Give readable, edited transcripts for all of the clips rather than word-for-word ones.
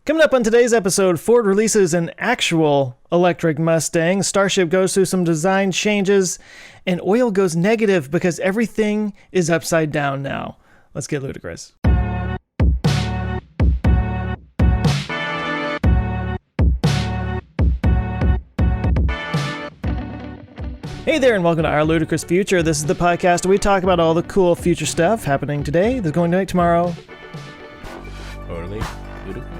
Coming up on today's episode, Ford releases an actual electric Mustang, Starship goes through some design changes, and oil goes negative because everything is upside down now. Let's get ludicrous. Hey there, and welcome to Our Ludicrous Future. This is the podcast where we talk about all the cool future stuff happening today, that's going to make tomorrow. Totally ludicrous.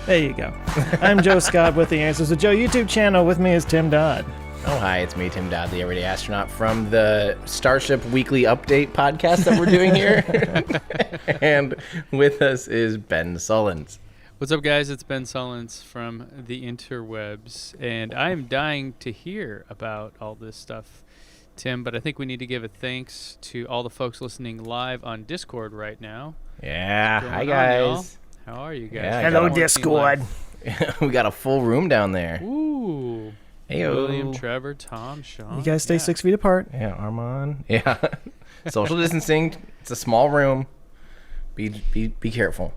There you go. I'm Joe Scott with the Answers to Joe YouTube channel. With me is Tim Dodd. Oh, hi, it's me, Tim Dodd, the Everyday Astronaut from the Starship Weekly Update podcast that we're doing here. And with us is Ben Sullins. What's up, guys? It's Ben Sullins from the interwebs, and I'm dying to hear about all this stuff, Tim, but I think we need to give a thanks to all the folks listening live on Discord right now. Yeah, hi, guys. How are you guys? Yeah, Hello, Discord. We got a full room down there. Ooh. Hey, William, Trevor, Tom, Sean. You guys stay 6 feet apart. Yeah, Armand. Yeah. Social distancing. It's a small room. Be careful.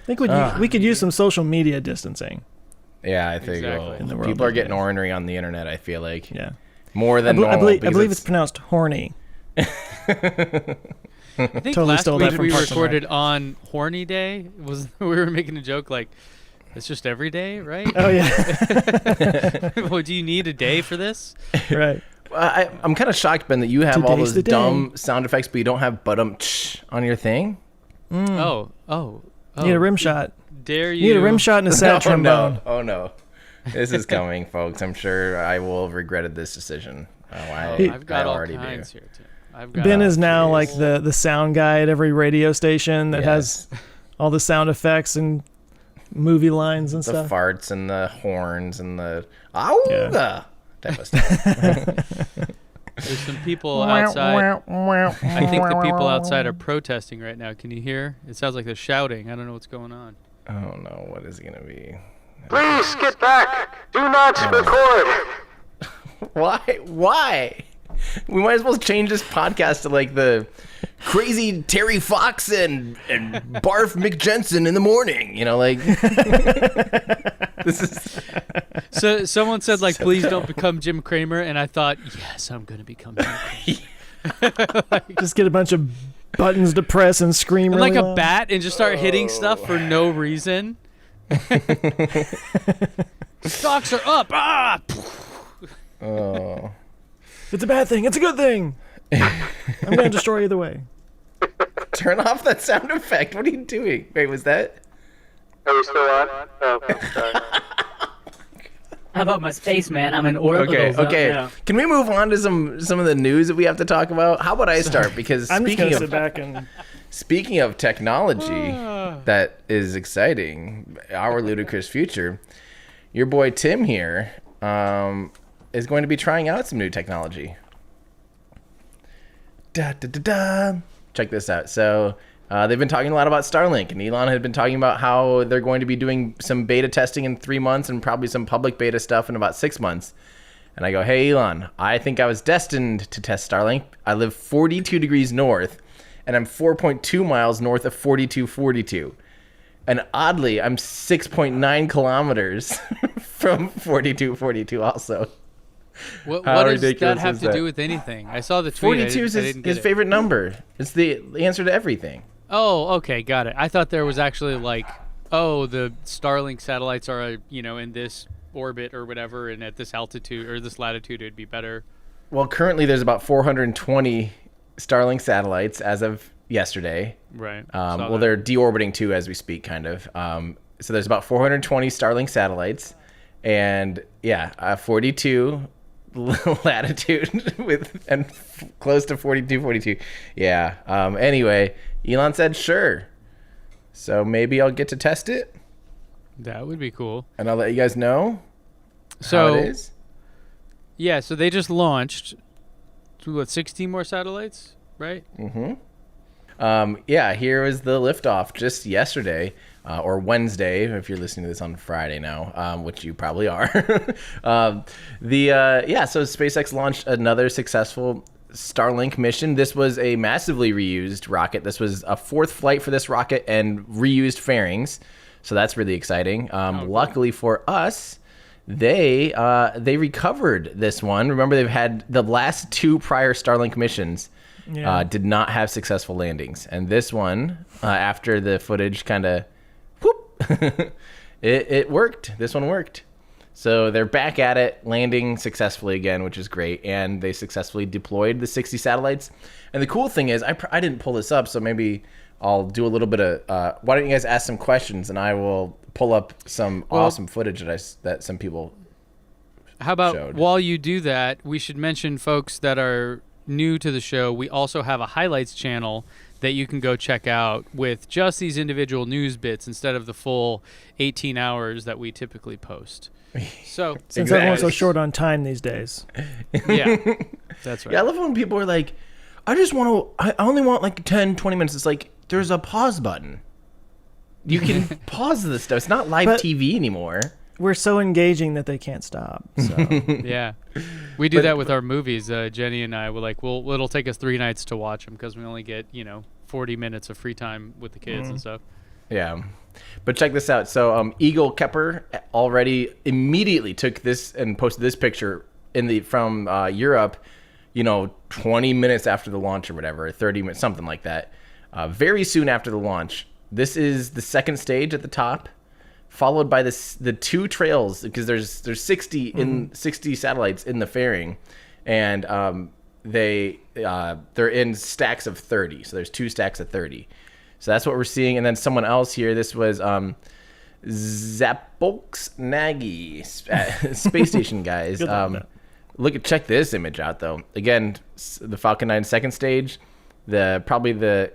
I think we could use some social media distancing. Yeah, I think Exactly. In the world people are these getting days. ornery on the internet, I feel like. Yeah. More than I normal. believe it's pronounced horny. I think Totally last stole that week from we Parks and Rec. recorded on Horny Day. We were making a joke like, it's just every day, right? Oh, yeah. Well, do you need a day for this? Right. I'm kind of shocked, Ben, that you have all Today's those the dumb sound effects, but you don't have on your thing. Oh. You need a rim shot. Dare You need a rim shot and a sad trombone. Oh, no. This is coming, folks. I'm sure I will have regretted this decision. I've got I all already kinds do. here, Tim. I've got Ben is now like the sound guy at every radio station that has all the sound effects and movie lines and The stuff. farts and the horns and the auga type of stuff. There's some people outside. I think the people outside are protesting right now. Can you hear? It sounds like they're shouting. I don't know what's going on. Oh, no. What is it going to be? Please get back. Do not record. Why? We might as well change this podcast to like the crazy Terry Fox and Barf McJensen in the morning. You know, like this is. So someone said like, please don't become Jim Cramer, and I thought, yes, I'm gonna become Jim Cramer. Just get a bunch of buttons to press and scream And really like a loud. bat and just start hitting stuff for no reason. Stocks are up. Ah! Oh. It's a bad thing. It's a good thing. I'm going to destroy you either way. Turn off that sound effect. What are you doing? Wait, was that? Are we still on? Oh, okay, sorry. How about my spaceman? I'm an orbital. Okay. You know. Can we move on to some of the news that we have to talk about? How about I start? Because I'm just going to speaking sit of back and... speaking of technology that is exciting, our ludicrous future, your boy Tim here is going to be trying out some new technology. Check this out. So they've been talking a lot about Starlink, and Elon had been talking about how they're going to be doing some beta testing in 3 months and probably some public beta stuff in about 6 months. And I go, hey, Elon, I think I was destined to test Starlink. I live 42 degrees north, and I'm 4.2 miles north of 4242. And oddly, I'm 6.9 kilometers from 4242 also. What How does that ridiculous have is to that? do with anything? I saw the tweet. 42 is his favorite number. It's the answer to everything. Oh, okay, got it. I thought there was actually like, oh, the Starling satellites are, in this orbit or whatever, and at this altitude or this latitude, it'd be better. Well, currently there's about 420 Starling satellites as of yesterday. Right. Well, they're deorbiting too as we speak, kind of. So there's about 420 Starling satellites, and 42 latitude and close to 42. Yeah. Anyway, Elon said sure. So maybe I'll get to test it, That would be cool. and I'll let you guys know So how it is. Yeah, so they just launched 16 more satellites, right? Here was the liftoff just yesterday, or Wednesday, if you're listening to this on Friday now, which you probably are. So SpaceX launched another successful Starlink mission. This was a massively reused rocket. This was a fourth flight for this rocket and reused fairings. So that's really exciting. Luckily for us, they recovered this one. Remember, they've had the last 2 prior Starlink missions did not have successful landings, and this one, after the footage kind of, it worked. This one worked. So they're back at it, landing successfully again, which is great. And they successfully deployed the 60 satellites. And the cool thing is, I didn't pull this up, so maybe I'll do a little bit of. Why don't you guys ask some questions, and I will pull up some awesome footage that some people. How about showed. While you do that, we should mention, folks that are new to the show, we also have a highlights channel that you can go check out with just these individual news bits instead of the full 18 hours that we typically post. So Since everyone's so short on time these days. Yeah, that's right. Yeah, I love when people are like, I only want like 10, 20 minutes. It's like, there's a pause button. You can pause this stuff. It's not live TV anymore. We're so engaging that they can't stop. So. Yeah, we do that with our movies. Jenny and I were like, it'll take us 3 nights to watch them because we only get 40 minutes of free time with the kids and stuff. Yeah, but check this out. So Eagle Kepper already immediately took this and posted this picture from Europe. 20 minutes after the launch or whatever, 30 minutes, something like that. Very soon after the launch. This is the second stage at the top, followed by the 2 trails, because there's 60 satellites in the fairing, and they're in stacks of 30. So there's 2 stacks of 30. So that's what we're seeing. And then someone else here, this was Zapolks Nagy, space station guys. Check this image out though. Again, the Falcon 9 second stage, probably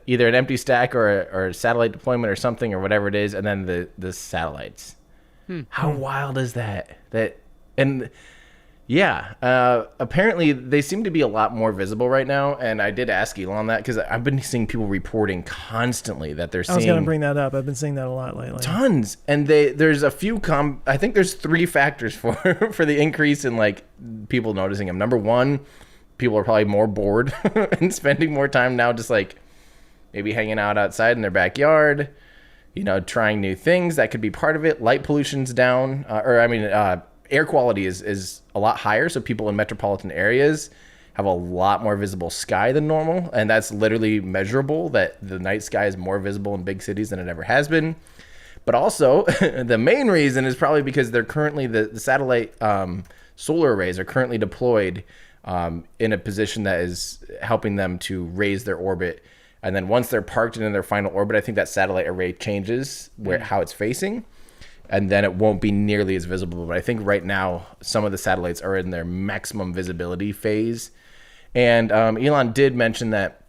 either an empty stack or a satellite deployment or something or whatever it is, and then the satellites. How wild is that? Apparently they seem to be a lot more visible right now, and I did ask Elon that because I've been seeing people reporting constantly that they're seeing. I was going to bring that up. I've been seeing that a lot lately. Tons, and there's a few. I think there's 3 factors for the increase in like people noticing them. Number 1, people are probably more bored and spending more time now, just like maybe hanging out outside in their backyard, trying new things. That could be part of it. Light pollution's down, air quality is a lot higher, so people in metropolitan areas have a lot more visible sky than normal, and that's literally measurable, that the night sky is more visible in big cities than it ever has been. But also, the main reason is probably because they're currently, the satellite solar arrays are currently deployed in a position that is helping them to raise their orbit. And then once they're parked in their final orbit, I think that satellite array changes how it's facing. And then it won't be nearly as visible. But I think right now, some of the satellites are in their maximum visibility phase. And Elon did mention that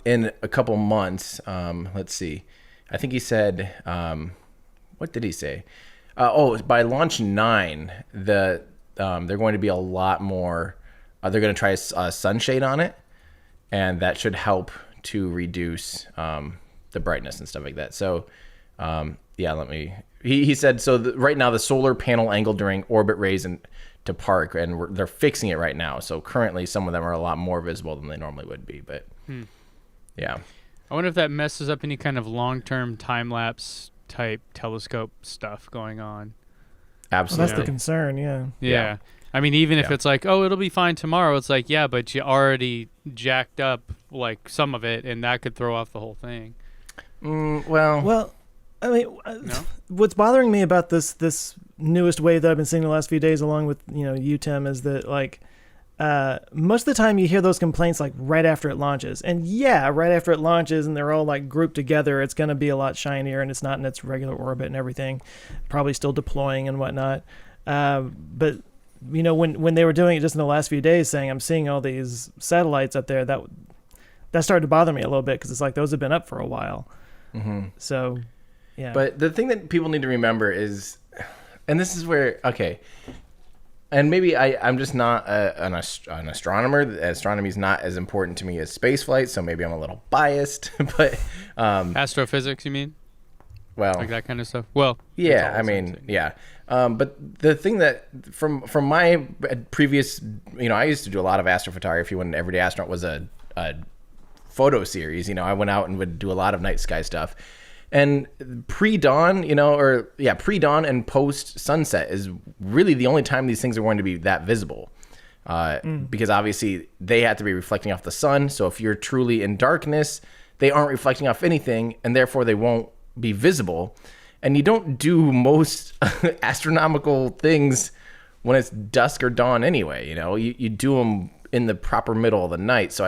in a couple months, let's see, I think he said, what did he say? By launch 9, they're going to be a lot more, they're going to try sunshade on it. And that should help to reduce the brightness and stuff like that. So, he said, so right now the solar panel angle during orbit raise to park, and they're fixing it right now. So currently some of them are a lot more visible than they normally would be. But yeah. I wonder if that messes up any kind of long-term time-lapse type telescope stuff going on. Absolutely. Well, that's the concern, yeah. Yeah. I mean, even if it's like, it'll be fine tomorrow, it's like, yeah, but you already jacked up like some of it, and that could throw off the whole thing. Well, I mean, what's bothering me about this newest wave that I've been seeing the last few days, along with you, Tim, is that like most of the time you hear those complaints like right after it launches, and right after it launches, and they're all like grouped together, it's going to be a lot shinier, and it's not in its regular orbit and everything, probably still deploying and whatnot. But when they were doing it just in the last few days, saying I'm seeing all these satellites up there, that started to bother me a little bit, because it's like those have been up for a while. Mm-hmm. So. Yeah. But the thing that people need to remember is, and this is where, and maybe I'm just not an astronomer. Astronomy is not as important to me as spaceflight, so maybe I'm a little biased. But astrophysics, you mean? Well, like that kind of stuff. Well, yeah, I mean, yeah. But the thing that from my previous, I used to do a lot of astrophotography when Everyday Astronaut was a photo series. I went out and would do a lot of night sky stuff. And pre-dawn, pre-dawn and post-sunset is really the only time these things are going to be that visible. Because obviously they have to be reflecting off the sun. So if you're truly in darkness, they aren't reflecting off anything, and therefore they won't be visible. And you don't do most astronomical things when it's dusk or dawn anyway. You do them in the proper middle of the night. So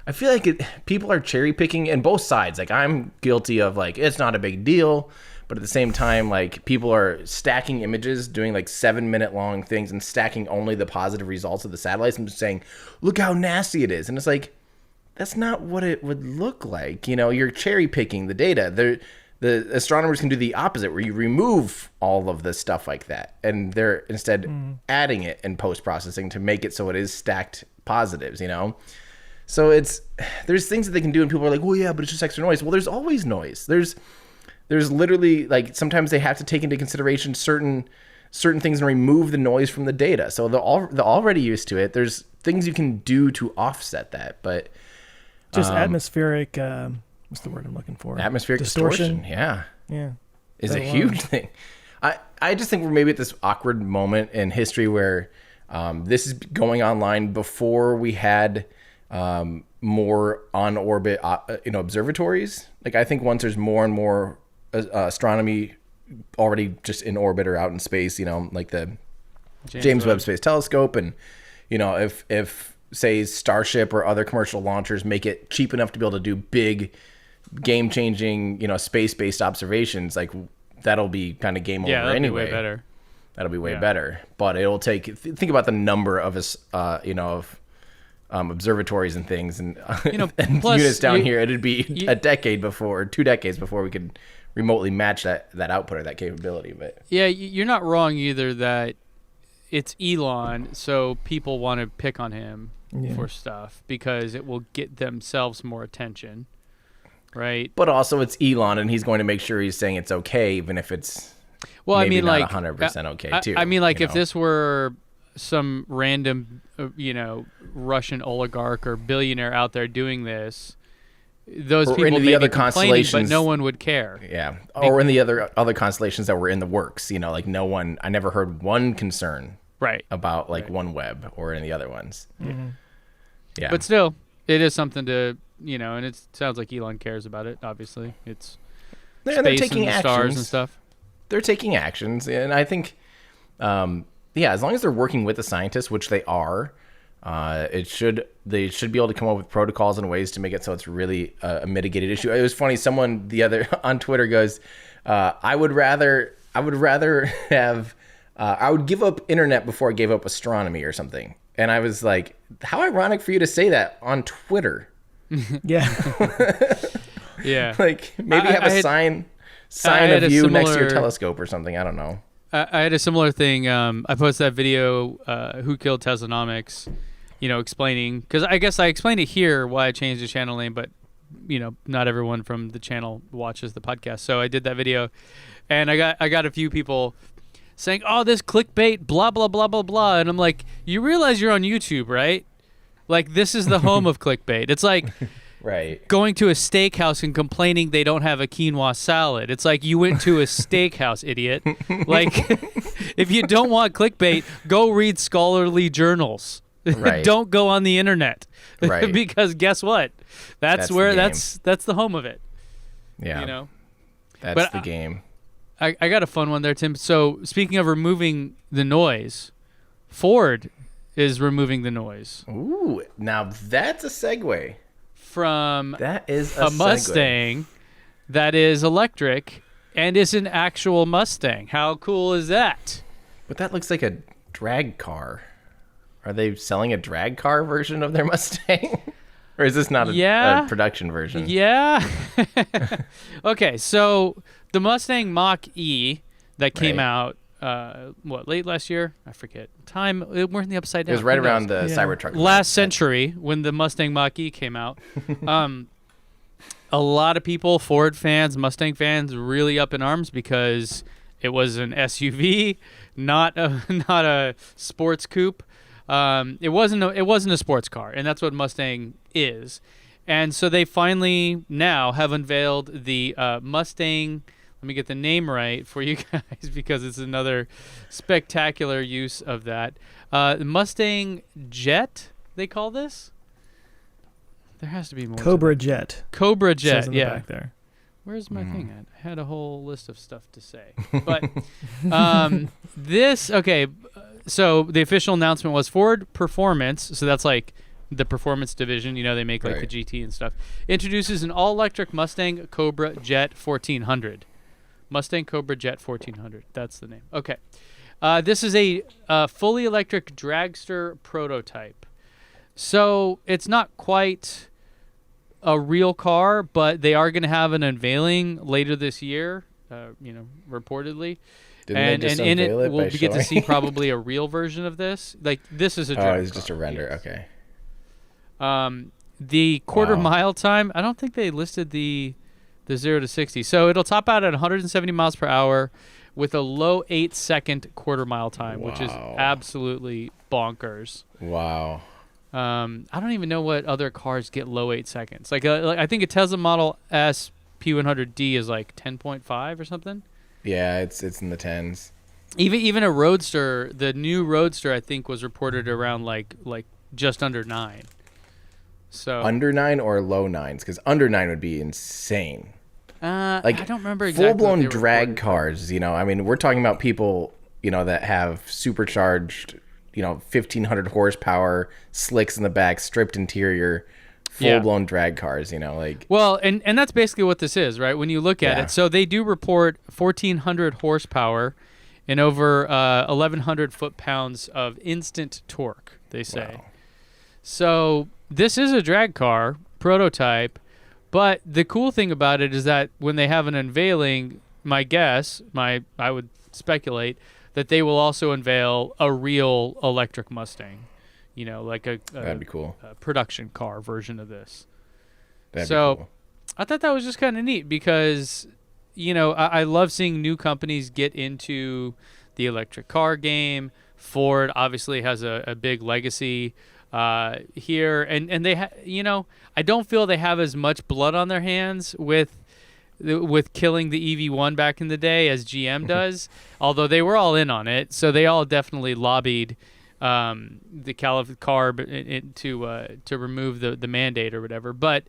I feel like people are cherry picking in both sides. Like, I'm guilty of like, it's not a big deal. But at the same time, like, people are stacking images, doing like 7-minute long things and stacking only the positive results of the satellites and just saying, look how nasty it is. And it's like, that's not what it would look like. You're cherry picking the data. The astronomers can do the opposite, where you remove all of the stuff like that. And they're instead adding it in post-processing to make it so it is stacked positives, So there's things that they can do, and people are like, well, yeah, but it's just extra noise. Well, there's always noise. There's literally, like, sometimes they have to take into consideration certain things and remove the noise from the data. So they're already used to it. There's things you can do to offset that, but just atmospheric. What's the word I'm looking for? Atmospheric distortion. Yeah, is a huge thing. I just think we're maybe at this awkward moment in history where this is going online before we had more on orbit, observatories. Like, I think once there's more and more astronomy already just in orbit or out in space, like the James Webb Space Telescope, and if say Starship or other commercial launchers make it cheap enough to be able to do big, game-changing, space-based observations, like, that'll be kind of game over anyway. That'll be way better. That'll be way better, but it'll take. Think about the number of us, observatories and things, and, and plus, units down here. It'd be a decade before, or 2 decades before we could remotely match that output or that capability. But yeah, you're not wrong either that it's Elon, so people want to pick on him for stuff because it will get themselves more attention, right? But also it's Elon, and he's going to make sure he's saying it's okay, even if it's not like 100% okay too. I mean, like, if this were some random, Russian oligarch or billionaire out there doing this, those people may be complaining, but no one would care. Yeah, or in the other constellations that were in the works, like I never heard one concern about like OneWeb or any of the other ones. Mm-hmm. Yeah, but still, it is something to and it sounds like Elon cares about it. Obviously, it's space they're taking and the stars and stuff. They're taking actions, and I think, as long as they're working with the scientists, which they are. They should be able to come up with protocols and ways to make it so it's really a mitigated issue. It was funny. Someone the other on Twitter goes, I would give up internet before I gave up astronomy or something. And I was like, how ironic for you to say that on Twitter. Yeah. Yeah. Like, maybe have a sign of you next to your telescope or something. I don't know. I had a similar thing. I posted that video, Who Killed Teslanomics, explaining, because I guess I explained it here why I changed the channel name, but, not everyone from the channel watches the podcast. So I did that video, and I got a few people saying, oh, this clickbait, blah, blah, blah, blah, blah. And I'm like, you realize you're on YouTube, right? Like, this is the home of clickbait. It's like... Right. Going to a steakhouse and complaining they don't have a quinoa salad. It's like you went to a steakhouse, idiot. Like, if you don't want clickbait, go read scholarly journals. Right. Don't go on the internet. Right. Because guess what? That's where that's the home of it. Yeah. That's the game. I got a fun one there, Tim. So, speaking of removing the noise, Ford is removing the noise. Ooh, now that's a segue. From that is a Mustang that is electric and is an actual Mustang. How cool is that? But that looks like a drag car. Are they selling a drag car version of their Mustang? Or is this not a production version? Yeah. Okay, so the Mustang Mach-E that came out, late last year? I forget. We're in the upside down. It was right around the Cybertruck. Last century, when the Mustang Mach-E came out. A lot of people, Ford fans, Mustang fans, really up in arms because it was an SUV, not a sports coupe. It wasn't a sports car, and that's what Mustang is. And so they finally now have unveiled the Mustang. Let me get the name right for you guys because it's another spectacular use of that. Mustang Jet, they call this? There has to be more. Cobra Jet. Cobra Says Jet, in the yeah. back there. Where's my thing at? I had a whole list of stuff to say. But so the official announcement was Ford Performance, so that's like the performance division, they make like the GT and stuff, introduces an all-electric Mustang Cobra Jet 1400. Mustang Cobra Jet 1400, that's the name. Okay. This is a fully electric dragster prototype. So it's not quite a real car, but they are going to have an unveiling later this year, reportedly. Didn't they just in it, unveil it we'll by get to showing? see probably a real version of this. Like, this is a drag it's car. just a render. Yes. Okay. The quarter Wow. mile time, I don't think they listed the 0 to 60. So it'll top out at 170 miles per hour with a low 8-second quarter mile time, which is Wow. absolutely bonkers. Wow. I don't even know what other cars get low 8 seconds. Like I think a Tesla Model S P100D is like 10.5 or something. Yeah, it's in the tens. Even a Roadster, the new Roadster, I think was reported around like just under 9. So Under 9 or low 9s? Because under 9 would be insane. I don't remember exactly. Full-blown what they drag reported. cars, I mean, we're talking about people, that have supercharged, 1,500 horsepower, slicks in the back, stripped interior, full-blown drag cars, like... Well, and that's basically what this is, right? When you look at Yeah. it. So they do report 1,400 horsepower and over 1,100 foot-pounds of instant torque, they say. Wow. So this is a drag car prototype, but the cool thing about it is that when they have an unveiling, I would speculate that they will also unveil a real electric Mustang, like That'd be cool. a production car version of this. That'd So be cool. I thought that was just kind of neat because, I love seeing new companies get into the electric car game. Ford obviously has a big legacy here, and they I don't feel they have as much blood on their hands with killing the EV1 back in the day as GM does, although they were all in on it, so they all definitely lobbied the CARB to remove the mandate or whatever. But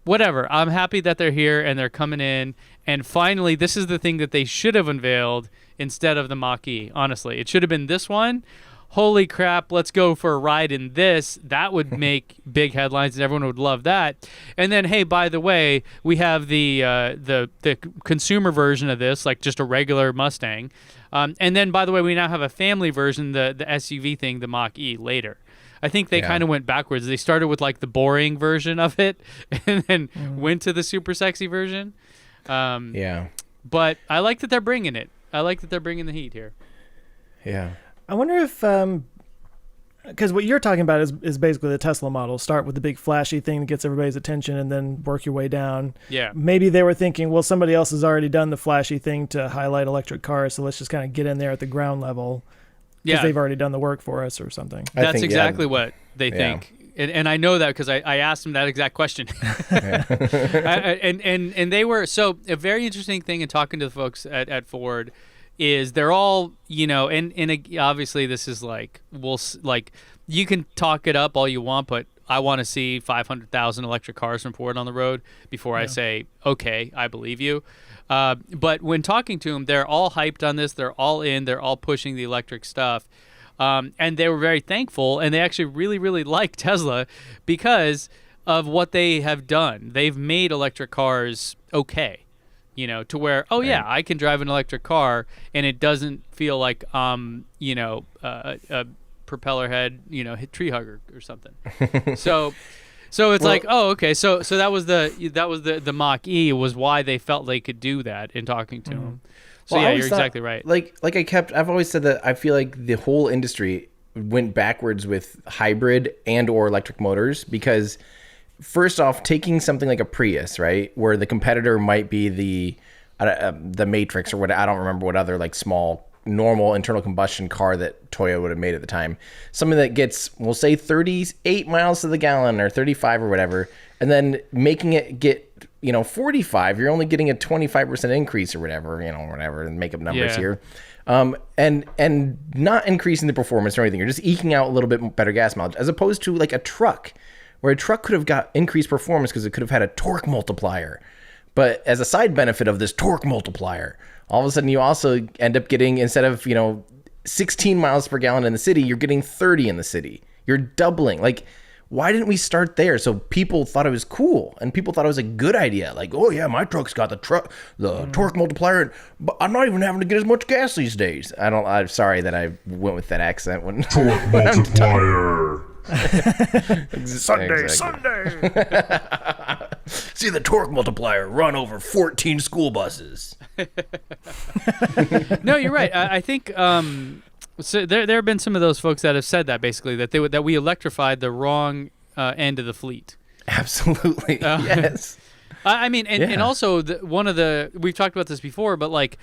whatever, I'm happy that they're here and they're coming in, and finally this is the thing that they should have unveiled instead of the Mach-E. Honestly, it should have been this one. Holy crap, let's go for a ride in this. That would make big headlines and everyone would love that. And then, hey, by the way, we have the consumer version of this, like just a regular Mustang. And then, by the way, we now have a family version, the SUV thing, the Mach-E, later. I think they kind of went backwards. They started with like the boring version of it and then went to the super sexy version. Yeah. But I like that they're bringing it. I like that they're bringing the heat here. Yeah. I wonder if, because what you're talking about is basically the Tesla model. Start with the big flashy thing that gets everybody's attention and then work your way down. Yeah. Maybe they were thinking, well, somebody else has already done the flashy thing to highlight electric cars, so let's just kind of get in there at the ground level because they've already done the work for us or something. That's exactly what they think. And I know that because I asked them that exact question. And they were, so a very interesting thing in talking to the folks at Ford is they're all, obviously this is like, you can talk it up all you want, but I want to see 500,000 electric cars from Ford on the road before I say, okay, I believe you. But when talking to them, they're all hyped on this. They're all in. They're all pushing the electric stuff. And they were very thankful, and they actually really, really like Tesla because of what they have done. They've made electric cars okay. To where, yeah, I can drive an electric car and it doesn't feel like, a propeller head, hit tree hugger or something. So it's like, oh, okay. So that was the Mach-E was why they felt they could do that in talking to him. So Well, I yeah, always you're thought- exactly right. I've always said that I feel like the whole industry went backwards with hybrid and or electric motors because first off, taking something like a Prius, right, where the competitor might be the Matrix or what, I don't remember what other like small normal internal combustion car that Toyota would have made at the time. Something that gets, we'll say 38 miles to the gallon or 35 or whatever, and then making it get, 45, you're only getting a 25% increase or whatever, whatever, and make up numbers here. And not increasing the performance or anything. You're just eking out a little bit better gas mileage, as opposed to like a truck, where a truck could have got increased performance because it could have had a torque multiplier. But as a side benefit of this torque multiplier, all of a sudden you also end up getting, instead of, 16 miles per gallon in the city, you're getting 30 in the city. You're doubling. Like, why didn't we start there? So people thought it was cool, and people thought it was a good idea. Like, oh yeah, my truck's got the torque multiplier, but I'm not even having to get as much gas these days. I'm sorry that I went with that accent when Torque multiplier. Sunday. See the torque multiplier run over 14 school buses. No, you're right. I think so there have been some of those folks that have said that, basically, that we electrified the wrong end of the fleet. Absolutely. Yes. I mean, and also we've talked about this before, but like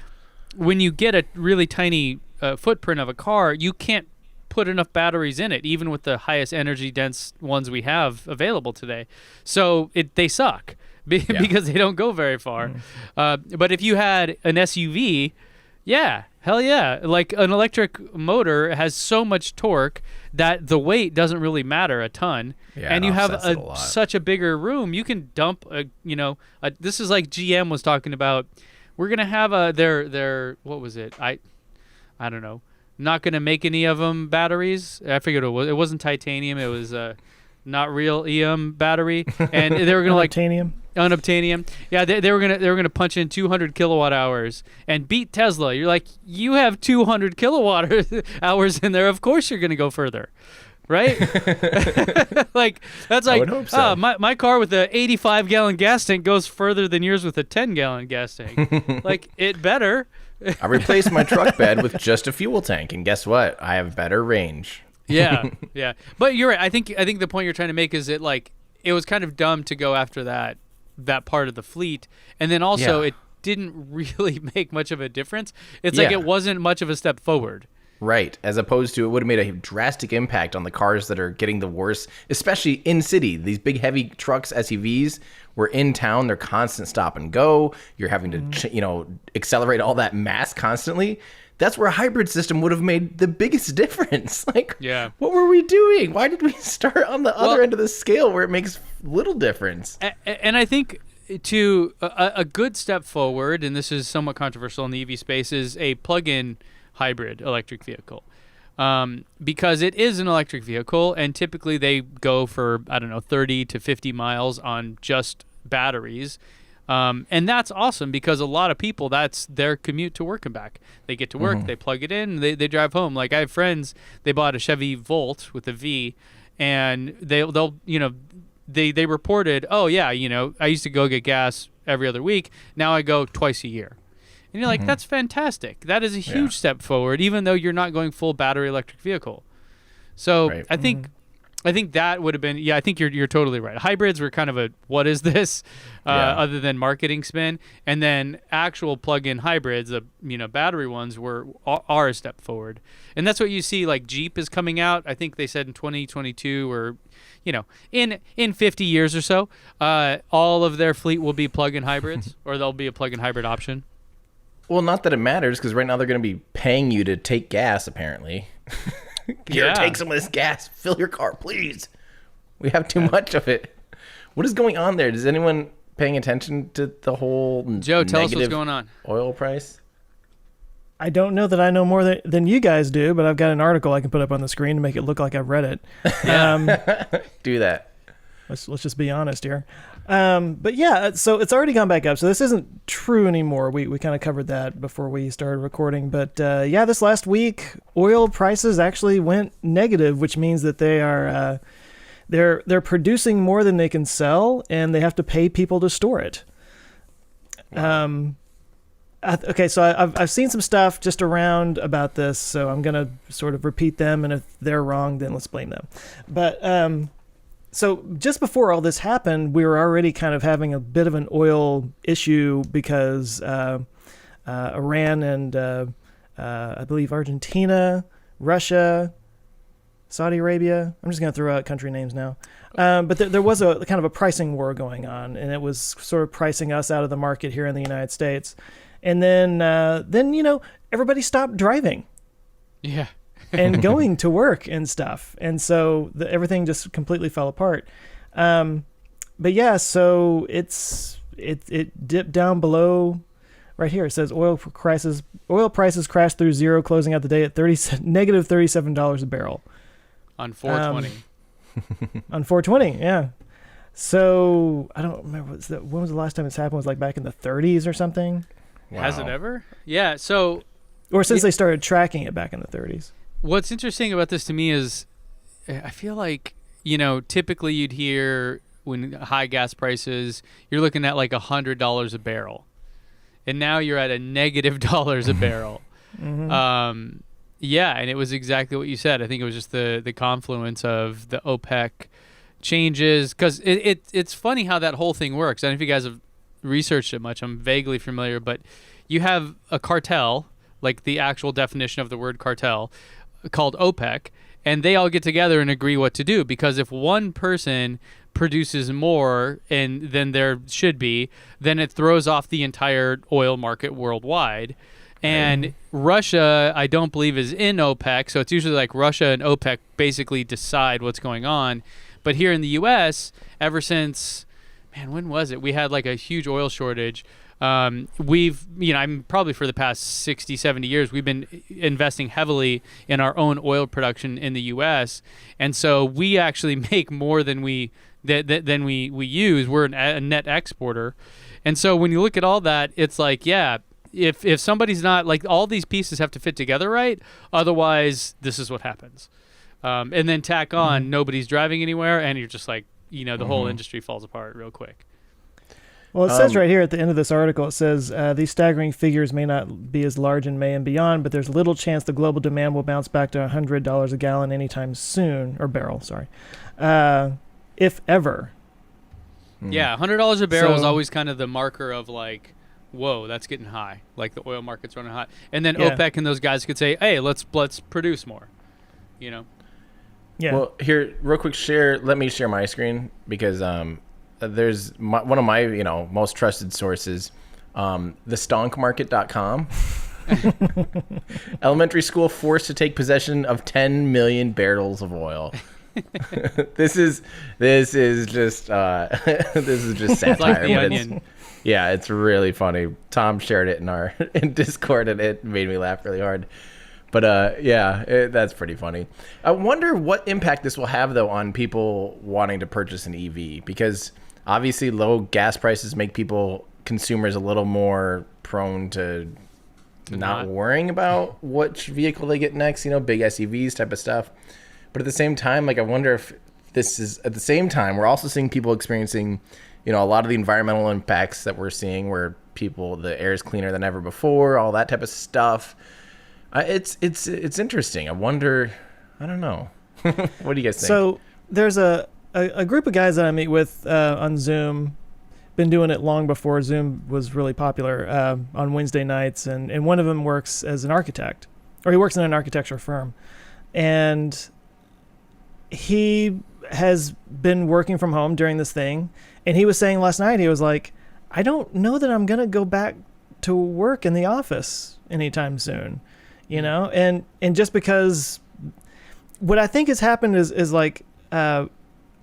when you get a really tiny footprint of a car, you can't put enough batteries in it, even with the highest energy dense ones we have available today. So they suck because they don't go very far. But if you had an SUV, hell yeah. Like an electric motor has so much torque that the weight doesn't really matter a ton. Yeah, and you have such such a bigger room. You can dump this is like GM was talking about. We're going to have their what was it? I don't know. Not going to make any of them batteries. I figured it wasn't titanium. It was not real battery. And they were going to like unobtainium. Yeah, they were gonna punch in 200 kilowatt hours and beat Tesla. You're like, you have 200 kilowatt hours in there. Of course you're gonna go further, right? Like that's like, I would hope so. My car with a 85 gallon gas tank goes further than yours with a 10 gallon gas tank. Like it better. I replaced my truck bed with just a fuel tank, and guess what? I have better range. Yeah. But you're right. I think the point you're trying to make is that like it was kind of dumb to go after that part of the fleet, and then also it didn't really make much of a difference. It's like it wasn't much of a step forward. Right, as opposed to it would have made a drastic impact on the cars that are getting the worst, especially in city. These big heavy trucks, SUVs, were in town. They're constant stop and go. You're having to, accelerate all that mass constantly. That's where a hybrid system would have made the biggest difference. Like, what were we doing? Why did we start on the other end of the scale where it makes little difference? And I think to a good step forward, and this is somewhat controversial in the EV space, is a plug-in hybrid electric vehicle. Because it is an electric vehicle, and typically they go for, 30 to 50 miles on just batteries. And that's awesome because a lot of people, that's their commute to work and back. They get to work, they plug it in, they drive home. Like I have friends, they bought a Chevy Volt with a V, and they'll they reported, oh yeah, I used to go get gas every other week. Now I go twice a year. And you're like, that's fantastic. That is a huge step forward, even though you're not going full battery electric vehicle. So I think that would have been, I think you're totally right. Hybrids were kind of a, what is this, other than marketing spin, and then actual plug-in hybrids, battery ones are a step forward, and that's what you see. Like Jeep is coming out. I think they said in 2022 or, in 50 years or so, all of their fleet will be plug-in hybrids, or there'll be a plug-in hybrid option. Well, not that it matters, because right now they're going to be paying you to take gas, apparently. Here, take some of this gas. Fill your car, please. We have too much of it. What is going on there? Is anyone paying attention to the whole Joe, tell us what's going on. Oil price? I don't know that I know more than you guys do, but I've got an article I can put up on the screen to make it look like I've read it. Do that. Let's just be honest here. But yeah, so it's already gone back up. So this isn't true anymore. We kind of covered that before we started recording. But this last week, oil prices actually went negative, which means that they are they're producing more than they can sell, and they have to pay people to store it. Wow. Okay, so I've seen some stuff just around about this, so I'm gonna sort of repeat them, and if they're wrong, then let's blame them. But so just before all this happened, we were already kind of having a bit of an oil issue because Iran and I believe Argentina, Russia, Saudi Arabia. I'm just going to throw out country names now. But there was a kind of a pricing war going on, and it was sort of pricing us out of the market here in the United States. And then everybody stopped driving. Yeah. And going to work and stuff. And so everything just completely fell apart. But yeah, so it dipped down below. Right here it says oil prices crashed through zero, closing out the day at negative $37 a barrel On 420. on 420. Yeah. So I don't remember when was the last time this happened. It was like back in the 30s or something. Wow. Has it ever? Yeah. So Or since they started tracking it back in the 30s. what's interesting about this to me is I feel like, typically you'd hear when high gas prices, you're looking at like $100 a barrel. And now you're at a negative dollars a barrel. Mm-hmm. Yeah, and it was exactly what you said. I think it was just the confluence of the OPEC changes. Because it's funny how that whole thing works. I don't know if you guys have researched it much. I'm vaguely familiar. But you have a cartel, like the actual definition of the word cartel, called OPEC. And they all get together and agree what to do. Because if one person produces more than there should be, then it throws off the entire oil market worldwide. And Russia, I don't believe, is in OPEC, so it's usually like Russia and OPEC basically decide what's going on. But here in the U.S., ever since, when was it? We had like a huge oil shortage. I'm probably for the past 60, 70 years, we've been investing heavily in our own oil production in the U.S. And so we actually make more than we use. We're a net exporter. And so when you look at all that, it's like, yeah, if somebody's not, like, all these pieces have to fit together right, otherwise this is what happens. And then tack on, nobody's driving anywhere, and you're just like, the whole industry falls apart real quick. Well, it says right here at the end of this article, it says, these staggering figures may not be as large in May and beyond, but there's little chance the global demand will bounce back to $100 a gallon anytime soon, or barrel, sorry, if ever. Yeah, $100 a barrel is So- always kind of the marker of like, whoa, that's getting high. Like the oil market's running hot. And then Yeah. OPEC and those guys could say, hey, let's produce more, Yeah. Well, here, real quick, let me share my screen because there's one of my most trusted sources, thestonkmarket.com. Elementary school forced to take possession of 10 million barrels of oil. This is just satire. It's like The but Onion. Yeah, it's really funny. Tom shared it in Discord, and it made me laugh really hard. But that's pretty funny. I wonder what impact this will have, though, on people wanting to purchase an EV, because obviously low gas prices make consumers a little more prone to not worrying about which vehicle they get next, big SUVs type of stuff. But at the same time, I wonder if this is, at the same time, we're also seeing people experiencing, a lot of the environmental impacts that we're seeing where the air is cleaner than ever before, all that type of stuff. It's interesting. I wonder, I don't know. What do you guys think? So there's a group of guys that I meet with on Zoom. Been doing it long before Zoom was really popular, on Wednesday nights, and one of them works as an architect, or he works in an architecture firm, and he has been working from home during this thing, and he was saying last night, he was like, I don't know that I'm gonna go back to work in the office anytime soon, and just because what I think has happened is like a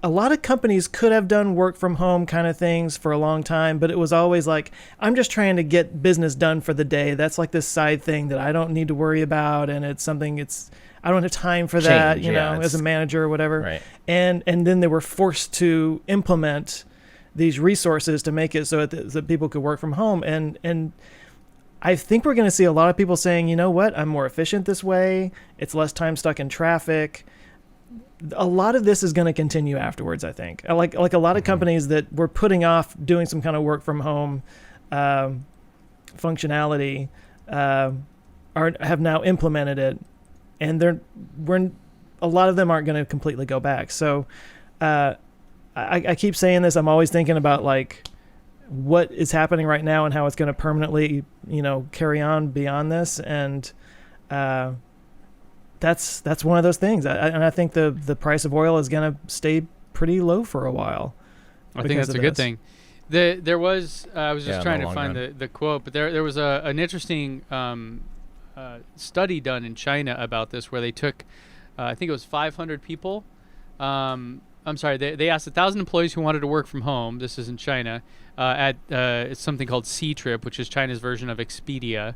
lot of companies could have done work from home kind of things for a long time, but it was always like, I'm just trying to get business done for the day. That's like this side thing that I don't need to worry about, and it's something I don't have time for that, as a manager or whatever. Right. And then they were forced to implement these resources to make it so that people could work from home. And I think we're going to see a lot of people saying, you know what, I'm more efficient this way. It's less time stuck in traffic. A lot of this is going to continue afterwards, I think. Like a lot of companies that were putting off doing some kind of work from home functionality have now implemented it, and a lot of them aren't going to completely go back. So I keep saying this. I'm always thinking about like what is happening right now and how it's going to permanently, carry on beyond this. And that's one of those things. And I think the price of oil is going to stay pretty low for a while. I think that's a good thing. There was I was just trying to find the quote, but there was an interesting study done in China about this, where they took I think it was 500 people. I'm sorry, they asked 1,000 employees who wanted to work from home. This is in China at it's something called C-Trip, which is China's version of Expedia.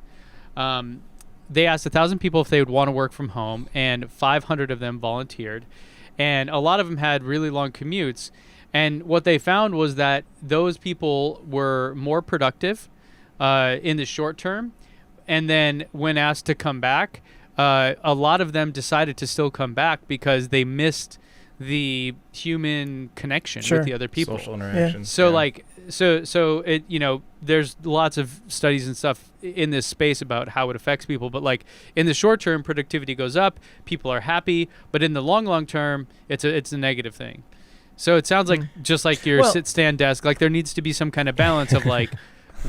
They asked 1,000 people if they would want to work from home, and 500 of them volunteered, and a lot of them had really long commutes. And what they found was that those people were more productive in the short term. And then when asked to come back, a lot of them decided to still come back because they missed the human connection with the other people. Social interaction. Yeah. So it, there's lots of studies and stuff in this space about how it affects people. But like in the short term, productivity goes up, people are happy. But in the long term, it's a negative thing. So it sounds like just like your sit-stand desk, like there needs to be some kind of balance of like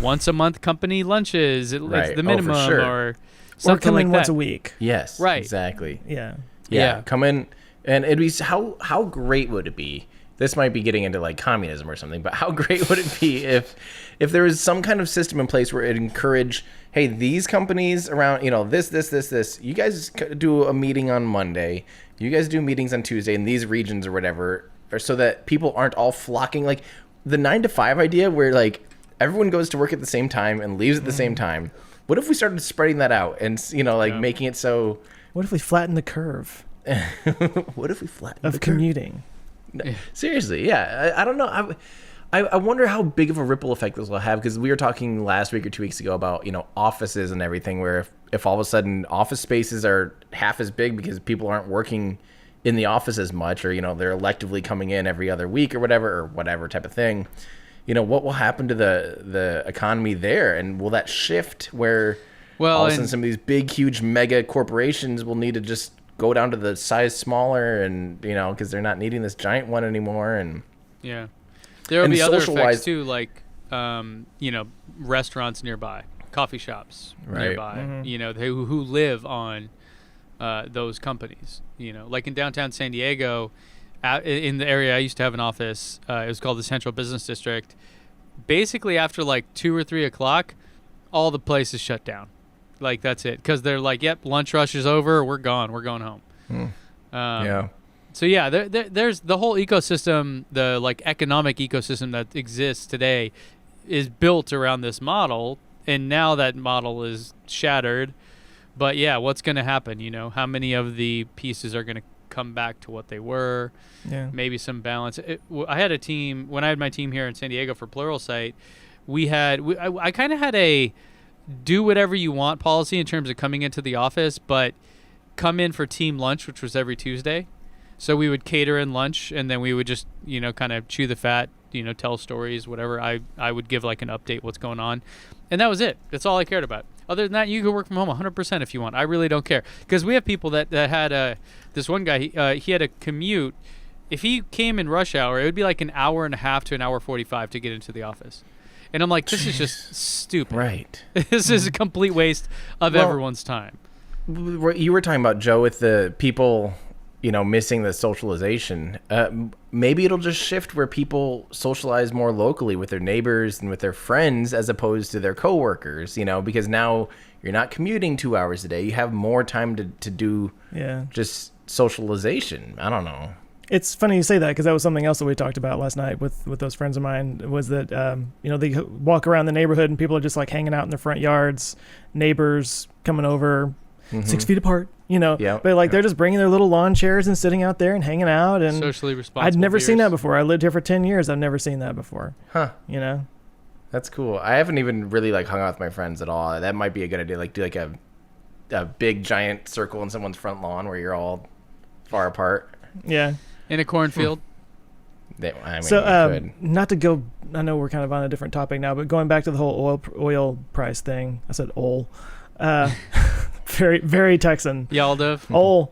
once a month company lunches, it's the minimum, or something come in like once that. a week. Yes, right, exactly. Yeah. Come in, and it'd be how great would it be? This might be getting into like communism or something, but how great would it be if there was some kind of system in place where it encouraged, hey, these companies around, this, you guys do a meeting on Monday, you guys do meetings on Tuesday in these regions or whatever. Or so that people aren't all flocking, like the 9 to 5 idea where like everyone goes to work at the same time and leaves at the same time. What if we started spreading that out and making it so? What if we flatten the curve? What if we flatten of the commuting? No, seriously, yeah. I don't know. I wonder how big of a ripple effect this will have, because we were talking last week or 2 weeks ago about offices and everything, where if all of a sudden office spaces are half as big because people aren't working in the office as much, or they're electively coming in every other week or whatever type of thing, what will happen to the economy there, and will that shift where all of a sudden some of these big huge mega corporations will need to just go down to the size smaller, and because they're not needing this giant one anymore, and there will be other effects too, like restaurants nearby, coffee shops nearby, who live on those companies, like in downtown San Diego, in the area I used to have an office. It was called the Central Business District. Basically, after like 2 or 3 o'clock, all the places shut down. Like that's it, because they're like, "Yep, lunch rush is over. We're gone. We're going home." So there's the whole ecosystem, the like economic ecosystem that exists today, is built around this model, and now that model is shattered. But yeah, what's going to happen? How many of the pieces are going to come back to what they were? Yeah. Maybe some balance. I had a team, when I had my team here in San Diego for Pluralsight, I kind of had a do whatever you want policy in terms of coming into the office, but come in for team lunch, which was every Tuesday. So we would cater in lunch, and then we would just, kind of chew the fat, tell stories, whatever. I would give like an update what's going on. And that was it. That's all I cared about. Other than that, you can work from home 100% if you want. I really don't care. Because we have people that had this one guy, he had a commute. If he came in rush hour, it would be like an hour and a half to an hour 45 to get into the office. And I'm like, this is just stupid. Right. This is a complete waste of everyone's time. You were talking about, Joe, with the people, missing the socialization. Maybe it'll just shift where people socialize more locally with their neighbors and with their friends as opposed to their coworkers, because now you're not commuting 2 hours a day. You have more time to do just socialization. I don't know. It's funny you say that, because that was something else that we talked about last night with those friends of mine, was that, they walk around the neighborhood and people are just like hanging out in their front yards, neighbors coming over 6 feet apart, but like they're just bringing their little lawn chairs and sitting out there and hanging out. And socially responsible. I'd never seen that before. I lived here for 10 years. I've never seen that before. Huh. That's cool. I haven't even really like hung out with my friends at all. That might be a good idea. Like do like a big giant circle in someone's front lawn where you're all far apart. Yeah. In a cornfield. Not to go, I know we're kind of on a different topic now, but going back to the whole oil price thing, I said oil. Very, very Texan. Yalda. Oil.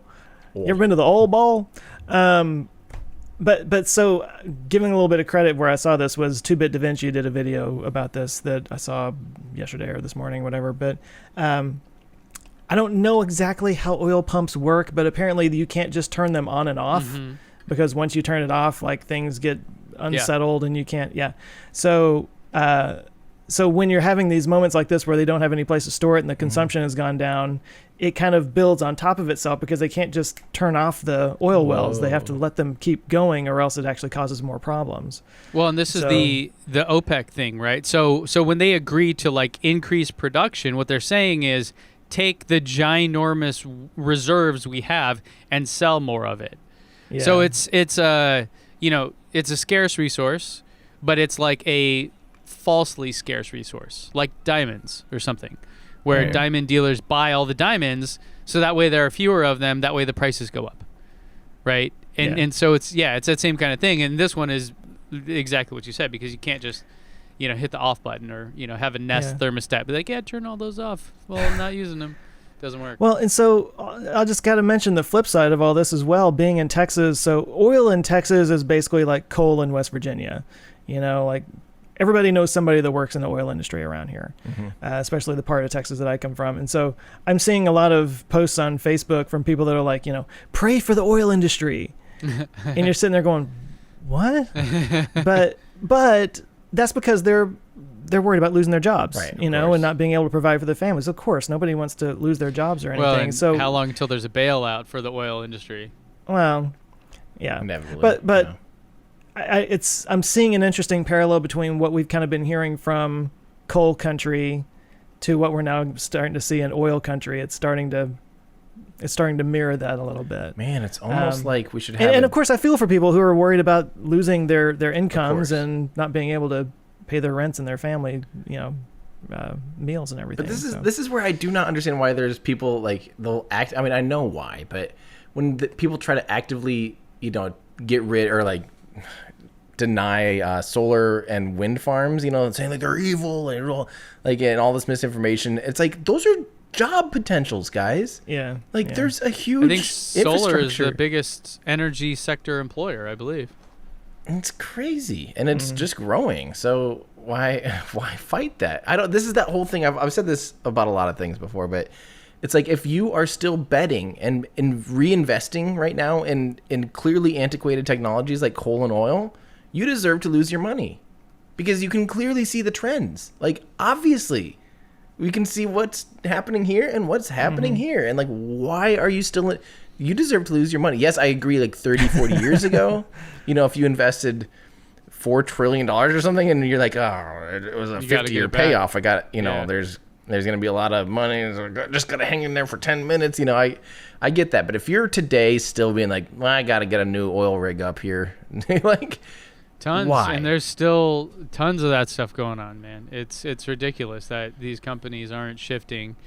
You ever been to the oil bowl? But so giving a little bit of credit where I saw this was 2-Bit Da Vinci did a video about this that I saw yesterday or this morning, whatever. But I don't know exactly how oil pumps work, but apparently you can't just turn them on and off because once you turn it off, like things get unsettled and you can't. Yeah. So, so when you're having these moments like this where they don't have any place to store it and the consumption has gone down, it kind of builds on top of itself because they can't just turn off the oil wells. They have to let them keep going or else it actually causes more problems. Well, and this is the OPEC thing, right? So when they agree to like increase production, what they're saying is take the ginormous reserves we have and sell more of it. Yeah. So it's a scarce resource, but it's like a falsely scarce resource, like diamonds or something, where diamond dealers buy all the diamonds, so that way there are fewer of them. That way the prices go up, right? And so it's that same kind of thing. And this one is exactly what you said, because you can't just hit the off button or have a Nest thermostat, be like, turn all those off. Well, I'm not using them. Doesn't work. Well, and so I just got to mention the flip side of all this as well, being in Texas. So oil in Texas is basically like coal in West Virginia. Like everybody knows somebody that works in the oil industry around here, especially the part of Texas that I come from. And so I'm seeing a lot of posts on Facebook from people that are like, pray for the oil industry. And you're sitting there going, what? But that's because they're worried about losing their jobs, right, and not being able to provide for their families. Of course, nobody wants to lose their jobs or anything. Well, so how long until there's a bailout for the oil industry? Well, yeah, inevitably. But I'm seeing an interesting parallel between what we've kind of been hearing from coal country to what we're now starting to see in oil country. It's starting to mirror that a little bit. Man, it's almost like we should have. And of course, I feel for people who are worried about losing their incomes and not being able to pay their rents and their family, meals and everything. But this is where I do not understand why there's people like they'll act. I mean, I know why, but when people try to actively, get rid or like deny solar and wind farms, saying like they're evil and all this misinformation. It's like those are job potentials, guys. Yeah. There's a huge. I think solar is the biggest energy sector employer, I believe. It's crazy, and it's just growing. So why fight that? This is that whole thing. I've said this about a lot of things before, but it's like if you are still betting and reinvesting right now in clearly antiquated technologies like coal and oil, you deserve to lose your money because you can clearly see the trends. Like obviously, we can see what's happening here and what's happening here, and like why are you still in? You deserve to lose your money. Yes, I agree, like 30, 40 years ago, if you invested $4 trillion or something and you're like, oh, it was a 50-year payoff. I got, there's going to be a lot of money. So just got to hang in there for 10 minutes. I get that. But if you're today still being like, well, I got to get a new oil rig up here, like, tons. Why? And there's still tons of that stuff going on, man. It's ridiculous that these companies aren't shifting.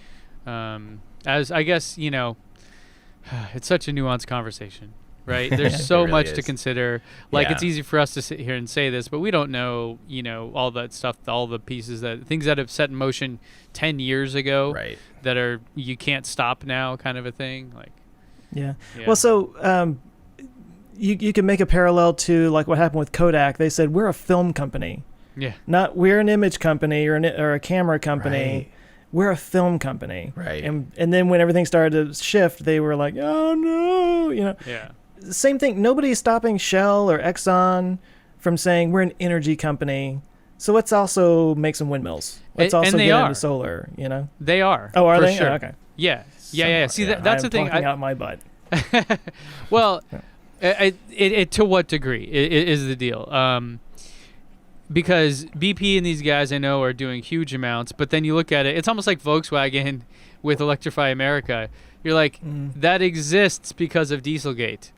As I guess, it's such a nuanced conversation, right? There's so really much is. to consider. It's easy for us to sit here and say this, but we don't know, all that stuff, all the pieces things that have set in motion 10 years ago, right, that you can't stop now, kind of a thing. Yeah. Well, so you can make a parallel to like what happened with Kodak. They said we're a film company. Yeah. Not we're an image company or a camera company. Right. We're a film company. Right. And then when everything started to shift, they were like, oh no, Yeah. Same thing. Nobody's stopping Shell or Exxon from saying we're an energy company. So let's also make some windmills. Let's also get into solar, They are. Oh, are for they? Sure. Oh, okay. Yeah. Yeah. See, that's the thing. I'm out my butt. Well, it to what degree is the deal? Because BP and these guys I know are doing huge amounts, but then you look at it, it's almost like Volkswagen with Electrify America. You're like, that exists because of Dieselgate.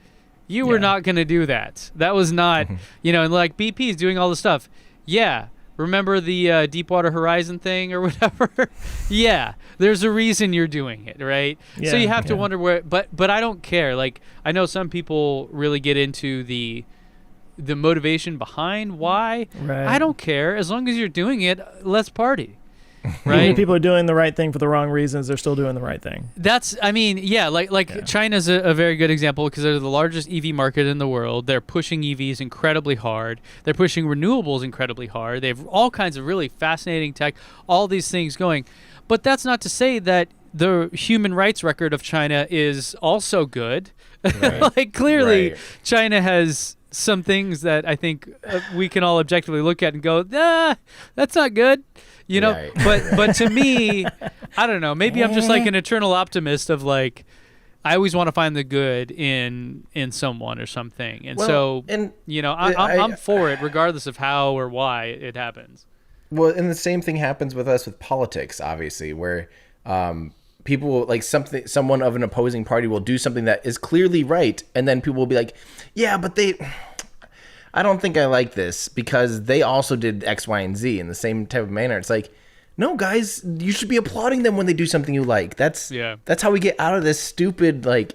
You were not going to do that. That was not, and like BP is doing all this stuff. Yeah. Remember the Deepwater Horizon thing or whatever? Yeah. There's a reason you're doing it, right? Yeah, so you have to wonder where, but I don't care. Like, I know some people really get into the motivation behind why. Right. I don't care. As long as you're doing it, let's party. Right? Even people are doing the right thing for the wrong reasons, they're still doing the right thing. China's a very good example because they're the largest EV market in the world. They're pushing EVs incredibly hard. They're pushing renewables incredibly hard. They have all kinds of really fascinating tech, all these things going. But that's not to say that the human rights record of China is also good. Right. Like clearly Right. China has some things that I think we can all objectively look at and go, that's not good. You know, Right. but to me, I don't know. Maybe I'm just like an eternal optimist of like, I always want to find the good in someone or something, and you know, I'm for it regardless of how or why it happens. Well, and the same thing happens with us with politics, obviously, where people will, like someone of an opposing party will do something that is clearly right, and then people will be like, yeah, but I don't think I like this because they also did X, Y, and Z in the same type of manner. It's like, no, guys, you should be applauding them when they do something you like. That's how we get out of this stupid, like,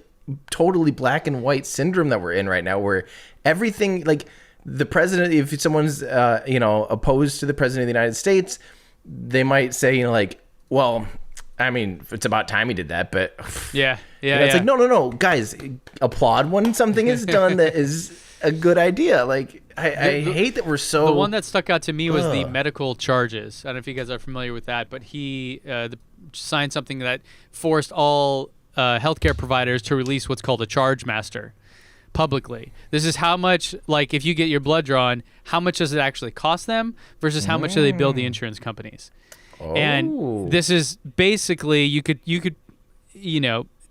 totally black and white syndrome that we're in right now, where everything, like, the president, if someone's, opposed to the president of the United States, they might say, like, well, I mean, it's about time he did that, but it's like, no, guys, applaud when something is done that is a good idea. Like, I hate that we're so. The one that stuck out to me was the medical charges. I don't know if you guys are familiar with that, but he signed something that forced all healthcare providers to release what's called a charge master publicly. This is how much, like, if you get your blood drawn, how much does it actually cost them versus how much do they bill the insurance companies? And this is basically, you could,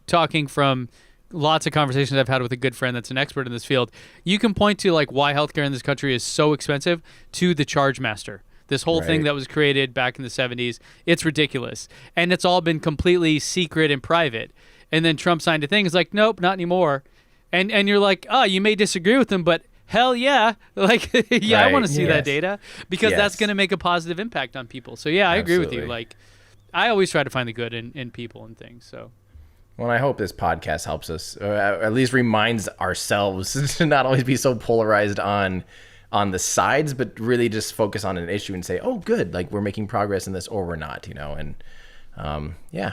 talking from lots of conversations I've had with a good friend that's an expert in this field, you can point to like why healthcare in this country is so expensive to the charge master. This whole thing that was created back in the 70s, it's ridiculous. And it's all been completely secret and private. And then Trump signed a thing. It's like, nope, not anymore. And you're like, oh, you may disagree with them, but hell yeah. Like, I want to see that data because that's going to make a positive impact on people. So yeah, I agree with you. Like, I always try to find the good in people and things. So. Well, I hope this podcast helps us, or at least reminds ourselves to not always be so polarized on the sides, but really just focus on an issue and say, oh, good, like we're making progress in this or we're not, and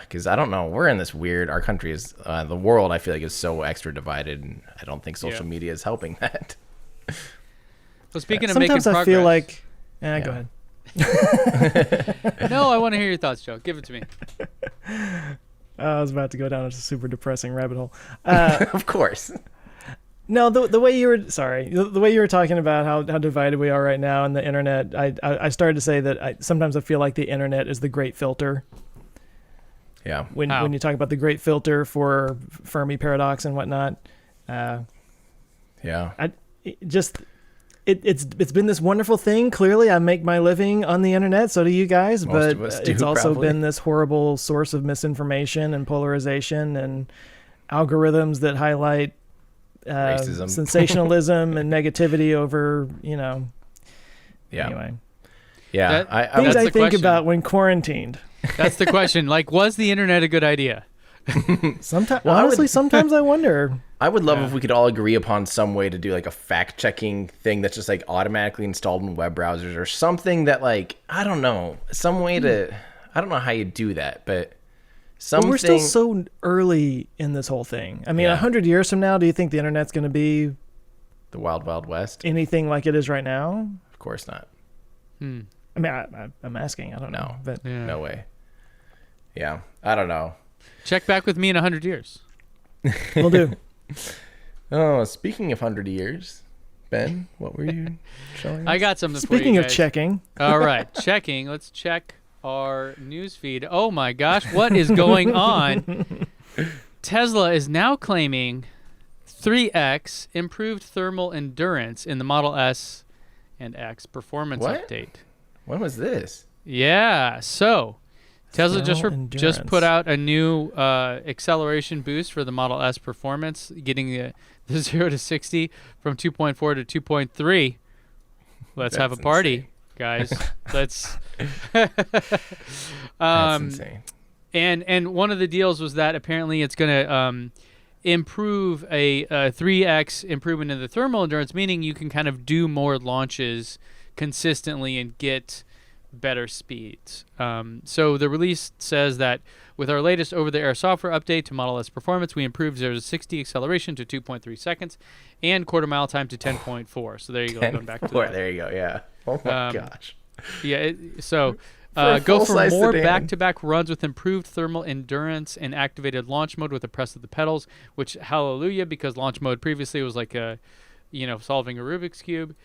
because I don't know, we're in this weird, our country is, the world I feel like is so extra divided, and I don't think social media is helping that. Well, speaking of making progress. Sometimes I feel like, go ahead. No, I want to hear your thoughts, Joe. Give it to me. I was about to go down a super depressing rabbit hole. Of course. No, the way you were the way you were talking about how divided we are right now on the internet, I started to say that sometimes I feel like the internet is the great filter. Yeah. When you talk about the great filter for Fermi paradox and whatnot. It's been this wonderful thing. Clearly, I make my living on the internet. So do you guys. Most of us do, it's also probably. been this horrible source of misinformation and polarization and algorithms that highlight racism, sensationalism, and negativity over, Yeah. Anyway. Yeah. Things I think question. about when quarantined. That's the question. Like, was the internet a good idea? Sometimes, honestly, sometimes I wonder. I would love if we could all agree upon some way to do like a fact-checking thing that's just like automatically installed in web browsers or something that, like, I don't know, some way to, I don't know how you do that, but something. But we're still so early in this whole thing. I mean, 100 years from now, do you think the internet's going to be the wild, wild west? Anything like it is right now? Of course not. I mean, I'm asking. I don't know. But no way. Yeah, I don't know. Check back with me in 100 years. We'll do. Oh, speaking of 100 years, Ben, what were you showing us? I got something for Speaking you of guys. checking. All right, checking. Let's check our news feed. Oh my gosh, what is going on? Tesla is now claiming 3x improved thermal endurance in the Model S and X performance update. When was this? Yeah, so Tesla just Endurance. put out a new acceleration boost for the Model S performance, getting the 0 to 60 from 2.4 to 2.3. Let's have a party, guys. Let's. That's insane. And one of the deals was that apparently it's going to improve a 3x improvement in the thermal endurance, meaning you can kind of do more launches consistently and get better speeds. So the release says that with our latest over-the-air software update to Model S performance, we improved 0 to 60 acceleration to 2.3 seconds and quarter mile time to 10.4. So there you go. Going back to that. There you go. Yeah. Oh my gosh. Yeah. So a Go for full-size more sedan. back-to-back runs with improved thermal endurance and activated launch mode with the press of the pedals, which, hallelujah, because launch mode previously was like solving a Rubik's Cube.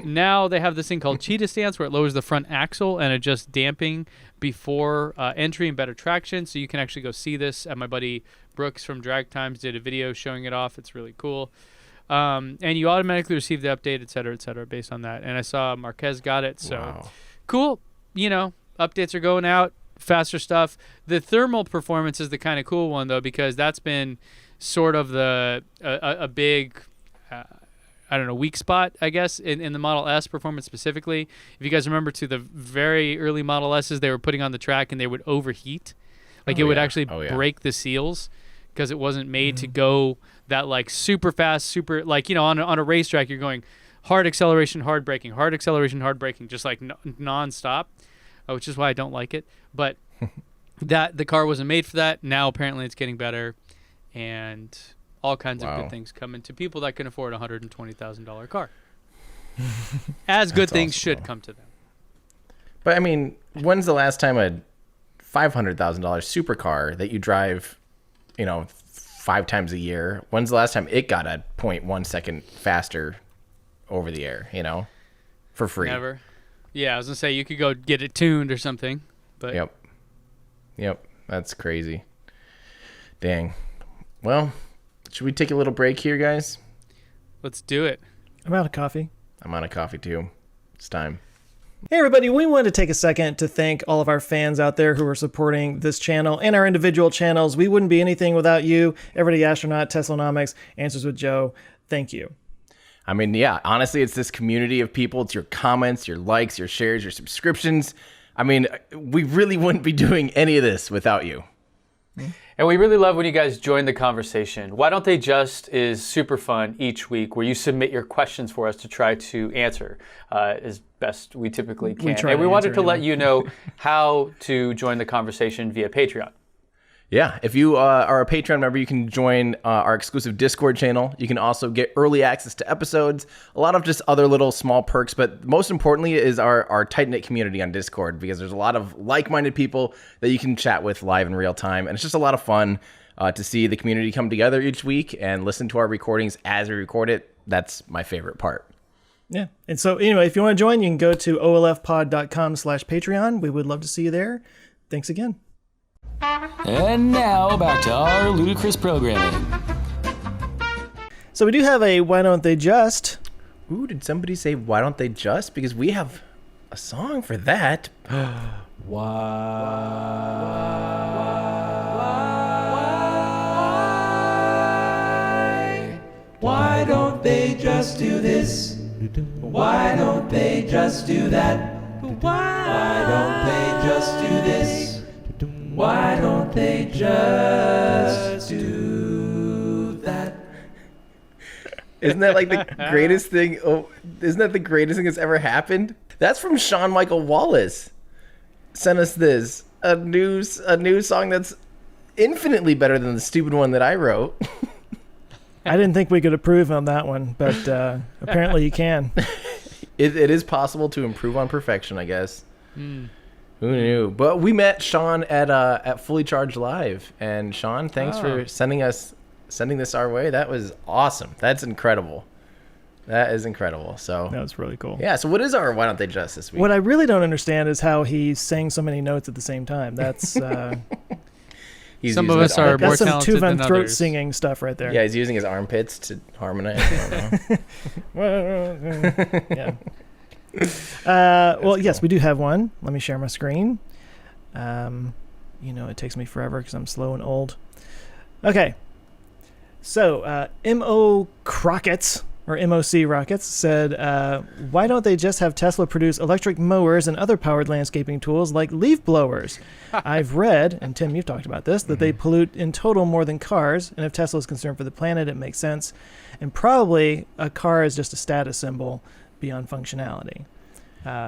Now they have this thing called cheetah stance where it lowers the front axle and adjusts damping before entry and better traction. So you can actually go see this. My buddy Brooks from Drag Times did a video showing it off. It's really cool. And you automatically receive the update, et cetera, based on that. And I saw Marquez got it. So cool. Updates are going out, faster stuff. The thermal performance is the kind of cool one, though, because that's been sort of a big weak spot, I guess, in the Model S performance specifically. If you guys remember to the very early Model S's, they were putting on the track and they would overheat. Like it would actually break the seals because it wasn't made to go that like super fast, on a racetrack, you're going hard acceleration, hard braking, just like non-stop, which is why I don't like it. But that the car wasn't made for that. Now apparently it's getting better, and all kinds of good things coming to people that can afford a $120,000 car. As good things should come to them. But I mean, when's the last time a $500,000 supercar that you drive, 5 times a year? When's the last time it got a 0.1 second faster over the air? For free? Never. Yeah, I was gonna say you could go get it tuned or something. But Yep. That's crazy. Dang. Well, should we take a little break here, guys? Let's do it. I'm out of coffee. I'm out of coffee too. It's time. Hey everybody, we wanted to take a second to thank all of our fans out there who are supporting this channel and our individual channels. We wouldn't be anything without you. Everybody Astronaut, Teslanomics, Answers with Joe. Thank you. I mean, yeah, honestly, it's this community of people. It's your comments, your likes, your shares, your subscriptions. I mean, we really wouldn't be doing any of this without you. And we really love when you guys join the conversation. Why Don't They Just is super fun each week where you submit your questions for us to try to answer as best we typically can. And we wanted to let you know how to join the conversation via Patreon. Yeah, if you are a Patreon member, you can join our exclusive Discord channel. You can also get early access to episodes, a lot of just other little small perks, but most importantly is our tight-knit community on Discord, because there's a lot of like-minded people that you can chat with live in real time, and it's just a lot of fun to see the community come together each week and listen to our recordings as we record it. That's my favorite part. Yeah. And so anyway, if you want to join, you can go to olfpod.com/Patreon. We would love to see you there. Thanks again. And now back to our ludicrous programming. So we do have a Why Don't They Just? Ooh, did somebody say why don't they just? Because we have a song for that. Why don't they just do this? Why don't they just do that? Why don't they just do this? Why don't they just do that? Isn't that like the greatest thing? Oh, isn't that the greatest thing that's ever happened? That's from Sean Michael Wallace. Sent us this a new song that's infinitely better than the stupid one that I wrote. I didn't think we could approve on that one, but apparently you can. It is possible to improve on perfection, I guess. Who knew? But we met Sean at Fully Charged Live, and Sean, thanks for sending this our way. That was awesome. That's incredible. That is incredible. So that was really cool. Yeah. So what is our Why Don't They Just this week? What I really don't understand is how he sang so many notes at the same time. That's some of us are more that's some talented than Tuvan throat others. singing stuff right there. Yeah, he's using his armpits to harmonize. I don't know. Yeah. Well, yes, we do have one. Let me share my screen. It takes me forever because I'm slow and old. Okay. So, M.O. Crockett's, or MOC Rockets, said, why don't they just have Tesla produce electric mowers and other powered landscaping tools like leaf blowers? I've read, and Tim, you've talked about this, that they pollute in total more than cars, and if Tesla is concerned for the planet, it makes sense. And probably a car is just a status symbol beyond functionality.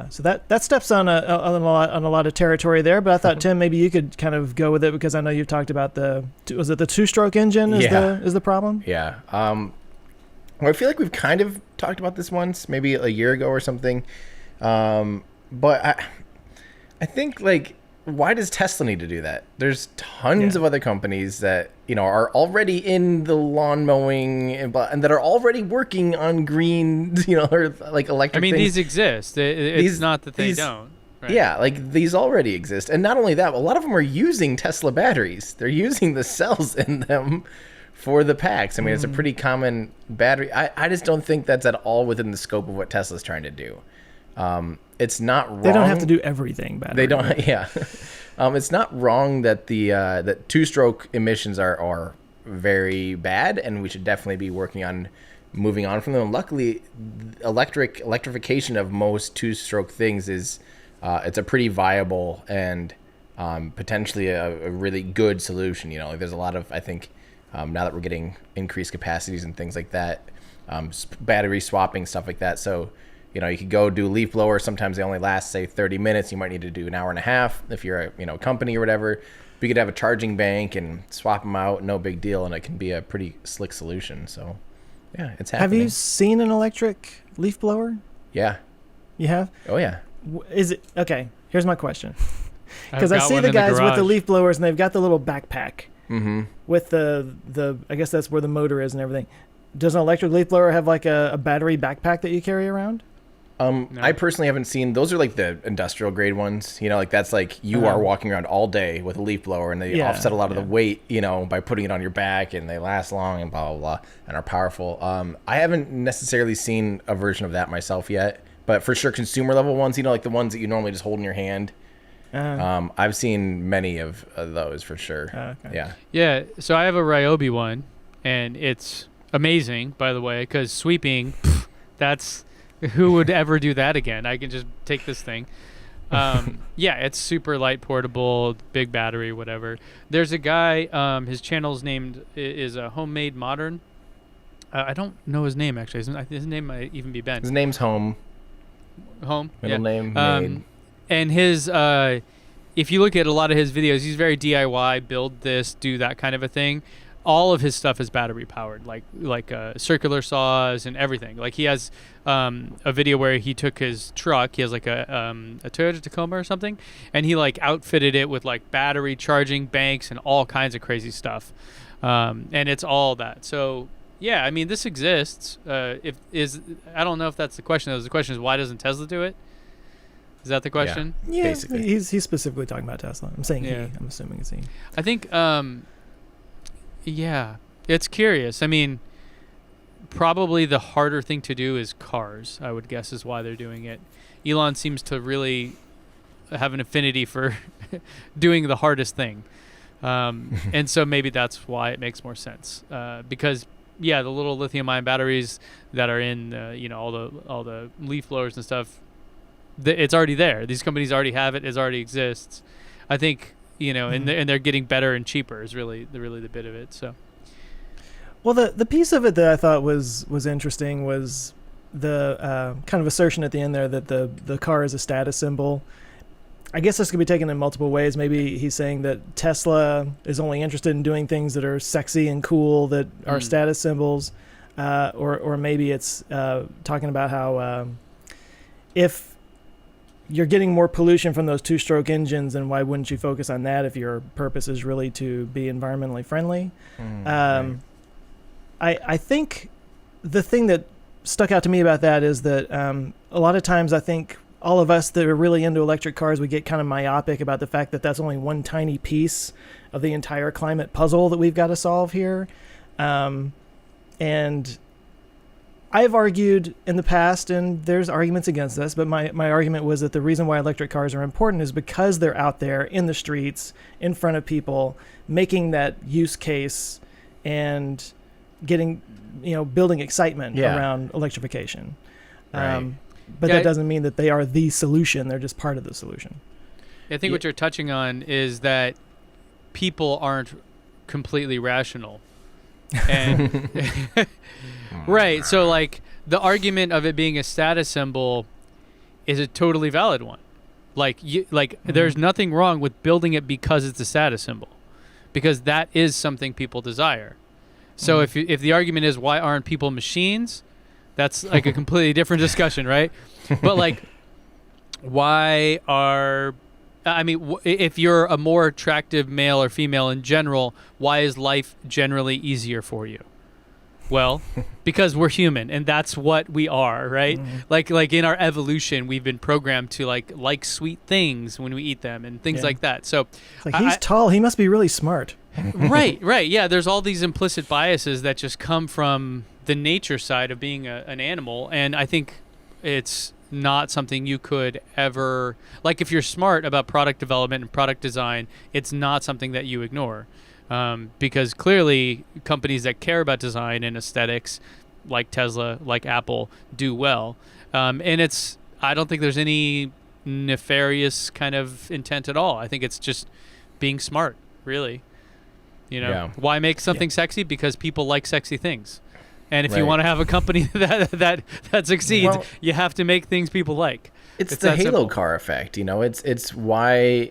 So that steps on a lot of territory there, but I thought, Tim, maybe you could kind of go with it, because I know you've talked about was it the two-stroke engine is the problem? Yeah. Well, I feel like we've kind of talked about this once, maybe a year ago or something. But I think, like, why does Tesla need to do that? There's tons of other companies that, are already in the lawn mowing and that are already working on green, or like electric things. These exist. It's not that they don't. Right? Yeah, like these already exist. And not only that, a lot of them are using Tesla batteries. They're using the cells in them for the packs. It's a pretty common battery. I just don't think that's at all within the scope of what Tesla's trying to do. It's not wrong. They don't have to do everything battery. They don't. Yeah. It's not wrong that that two-stroke emissions are very bad, and we should definitely be working on moving on from them. And luckily, electrification of most two-stroke things is it's a pretty viable and potentially a really good solution. Like there's a lot of, I think, now that we're getting increased capacities and things like that, battery swapping, stuff like that. So you could go do leaf blowers. Sometimes they only last, say, 30 minutes. You might need to do an hour and a half if you're a company or whatever. But you could have a charging bank and swap them out, no big deal, and it can be a pretty slick solution. So, yeah, it's happening. Have you seen an electric leaf blower? Yeah. You have? Oh, yeah. Is it okay? Here's my question. Because I see the guys with the leaf blowers, and they've got the little backpack with the I guess that's where the motor is and everything. Does an electric leaf blower have like a battery backpack that you carry around? No. I personally haven't seen. Those are like the industrial grade ones. Like that's like you are walking around all day with a leaf blower, and they offset a lot of the weight, by putting it on your back, and they last long and blah blah blah, and are powerful. I haven't necessarily seen a version of that myself yet, but for sure consumer level ones, like the ones that you normally just hold in your hand. I've seen many of those for sure. Okay. Yeah. Yeah. So I have a Ryobi one, and it's amazing, by the way, because sweeping, that's. Who would ever do that again? I can just take this thing. Yeah, it's super light, portable, big battery, whatever. There's a guy, his channel's named is a Homemade Modern. I don't know his name, actually. His name might even be Ben. His name's Home. Middle name, Made. And his, if you look at a lot of his videos, he's very DIY, build this, do that kind of a thing. All of his stuff is battery powered, like circular saws and everything. Like he has a video where he took his truck. He has like a Toyota Tacoma or something, and he like outfitted it with like battery charging banks and all kinds of crazy stuff. And it's all that. So yeah, this exists. I don't know if that's the question. The question is, why doesn't Tesla do it? Is that the question? Yeah, basically. He's specifically talking about Tesla. I'm saying he. I'm assuming it's he. I think. Yeah, it's curious. Probably the harder thing to do is cars, I would guess, is why they're doing it. Elon seems to really have an affinity for doing the hardest thing. And so maybe that's why it makes more sense. Because, the little lithium-ion batteries that are in, all the leaf blowers and stuff, it's already there. These companies already have it. It already exists. I think... and they're getting better and cheaper is really the bit of it. So, well, the piece of it that I thought was interesting was the kind of assertion at the end there that the car is a status symbol. I guess this could be taken in multiple ways. Maybe he's saying that Tesla is only interested in doing things that are sexy and cool, that are status symbols, or maybe it's talking about how if you're getting more pollution from those two-stroke engines, and why wouldn't you focus on that if your purpose is really to be environmentally friendly? Right. I think the thing that stuck out to me about that is that a lot of times I think all of us that are really into electric cars, we get kind of myopic about the fact that that's only one tiny piece of the entire climate puzzle that we've got to solve here. And I've argued in the past, and there's arguments against this, but my argument was that the reason why electric cars are important is because they're out there in the streets, in front of people, making that use case and getting, building excitement around electrification. Right. But that doesn't mean that they are the solution. They're just part of the solution. I think what you're touching on is that people aren't completely rational. And right, so like the argument of it being a status symbol is a totally valid one. There's nothing wrong with building it because it's a status symbol, because that is something people desire. So if the argument is why aren't people machines, that's like a completely different discussion, right? But like, why are I mean, if you're a more attractive male or female in general, why is life generally easier for you? Well, because we're human, and that's what we are, right? Like in our evolution, we've been programmed to like sweet things when we eat them and things like that. So it's like he's tall, he must be really smart. Right. Yeah, there's all these implicit biases that just come from the nature side of being an animal, and I think it's not something you could ever, like, if you're smart about product development and product design, it's not something that you ignore. Because clearly companies that care about design and aesthetics, like Tesla, like Apple, do well. And I don't think there's any nefarious kind of intent at all. I think it's just being smart, really. Why make something sexy? Because people like sexy things. And if you want to have a company that succeeds, you have to make things people like. It's the Halo car effect, It's why,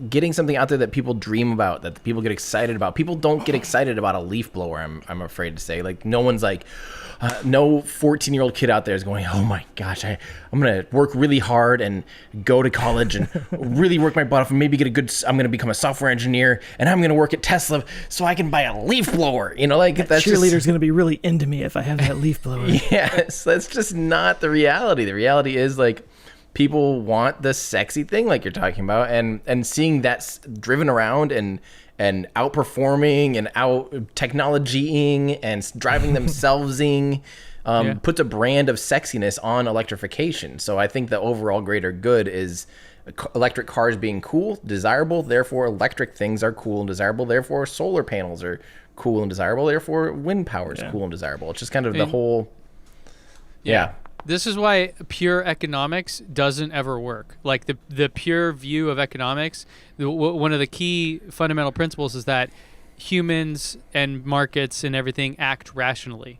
getting something out there that people dream about, that people get excited about. People don't get excited about a leaf blower, I'm afraid to say. Like, no one's like, no 14-year-old kid out there is going, oh my gosh, I'm going to work really hard and go to college and really work my butt off and maybe I'm going to become a software engineer and I'm going to work at Tesla so I can buy a leaf blower. That's cheerleader's going to be really into me if I have that leaf blower. Yes, that's just not the reality. The reality is, like, people want the sexy thing like you're talking about, and seeing that's driven around and outperforming and out technologying and driving themselves-ing puts a brand of sexiness on electrification. So I think the overall greater good is electric cars being cool, desirable, therefore electric things are cool and desirable, therefore solar panels are cool and desirable, therefore wind power is cool and desirable. It's just kind of the whole... Yeah. This is why pure economics doesn't ever work. Like the pure view of economics, one of the key fundamental principles is that humans and markets and everything act rationally.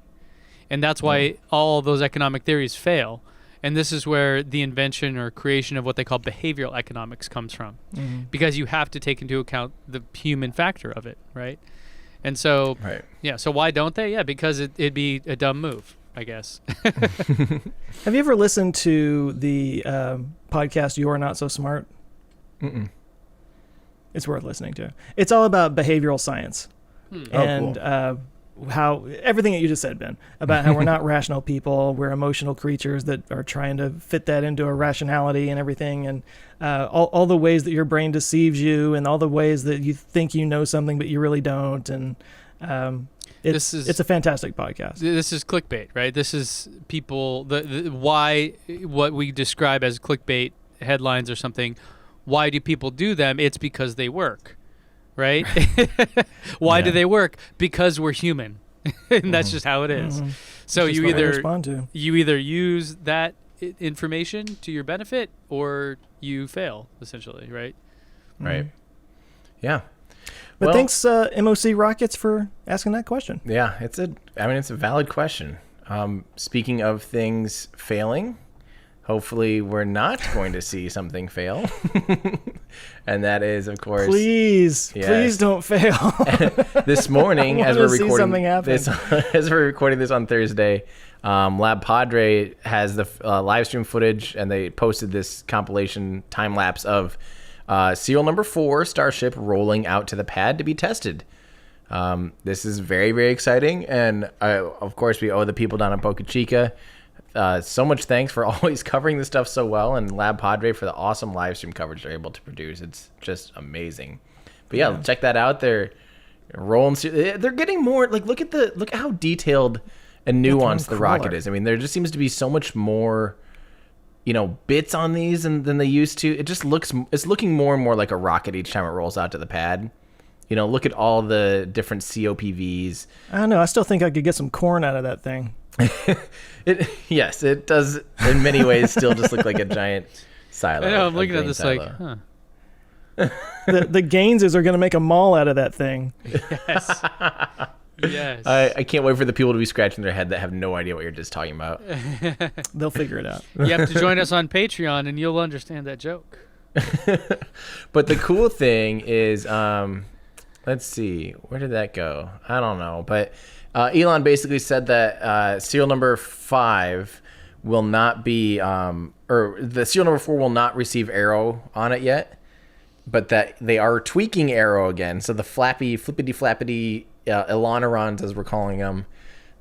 And that's why all those economic theories fail. And this is where the invention or creation of what they call behavioral economics comes from. Because you have to take into account the human factor of it, right? And so, so why don't they? Yeah, because it'd be a dumb move, I guess. Have you ever listened to the podcast You Are Not So Smart? It's worth listening to. It's all about behavioral science and how everything that you just said, Ben, about how we're not rational people, we're emotional creatures that are trying to fit that into a rationality and everything, and all the ways that your brain deceives you and all the ways that you think you know something but you really don't, and it's a fantastic podcast. This is clickbait, right? This is people why what we describe as clickbait headlines or something. Why do people do them? It's because they work, right? Why do they work? Because we're human, and that's just how it is. So you either use that information to your benefit or you fail, essentially, right? Right. Yeah. But thanks, MOC Rockets, for asking that question. Yeah, it's a valid question. Speaking of things failing, hopefully we're not going to see something fail. And that is, of course... Please don't fail. This morning, as we're recording this on Thursday, Lab Padre has the live stream footage, and they posted this compilation time-lapse of serial number 4 Starship rolling out to the pad to be tested. This is very, very exciting, and of course we owe the people down in Boca Chica so much thanks for always covering this stuff so well, and Lab Padre for the awesome live stream coverage they're able to produce. It's just amazing. But check that out. They're rolling. They're getting more. Like, look at how detailed and nuanced the rocket is. I mean, there just seems to be so much more, bits on these than they used to. It's looking more and more like a rocket each time it rolls out to the pad. Look at all the different COPVs. I don't know. I still think I could get some corn out of that thing. Yes, it does in many ways still just look like a giant silo. I know, I'm looking at this silo. The Gaineses are going to make a mall out of that thing. Yes. Yes. I can't wait for the people to be scratching their head that have no idea what you're just talking about. They'll figure it out. You have to join us on Patreon and you'll understand that joke. But the cool thing is, let's see, where did that go? I don't know. But Elon basically said that serial number 5 will not be, or the serial number 4 will not receive Aero on it yet, but that they are tweaking Aero again. So the flippity-flappity Elanurons, as we're calling them,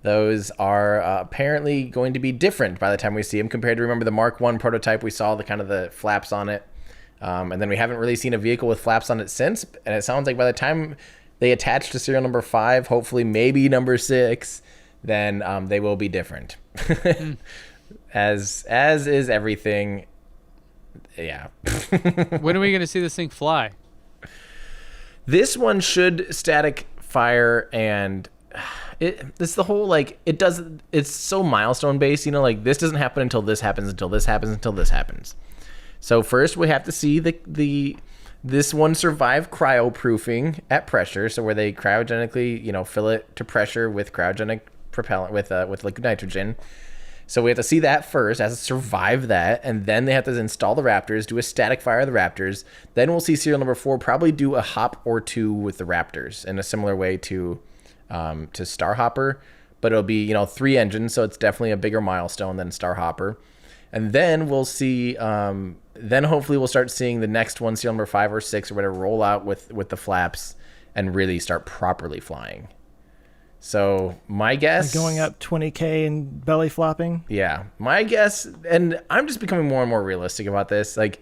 those are apparently going to be different by the time we see them compared to, remember, the Mark 1 prototype. We saw the flaps on it. And then we haven't really seen a vehicle with flaps on it since. And it sounds like by the time they attach to serial number 5, hopefully maybe number 6, then they will be different. As is everything. Yeah. When are we going to see this thing fly? This one should static fire, and it's the whole, like, it's so milestone based, you know, like this doesn't happen until this happens, until this happens, until this happens. So first we have to see this one survive cryoproofing at pressure, so where they cryogenically, you know, fill it to pressure with cryogenic propellant with liquid nitrogen. So we have to see that first, has to survive that, and then they have to install the Raptors, do a static fire of the Raptors. Then we'll see serial number 4 probably do a hop or 2 with the Raptors in a similar way to Starhopper, but it'll be, you know, 3 engines, so it's definitely a bigger milestone than Starhopper. And then we'll see, then hopefully we'll start seeing the next one, serial number 5 or 6 or whatever, roll out with the flaps and really start properly flying. So my guess, like going up 20K and belly flopping. Yeah, my guess, and I'm just becoming more and more realistic about this. Like,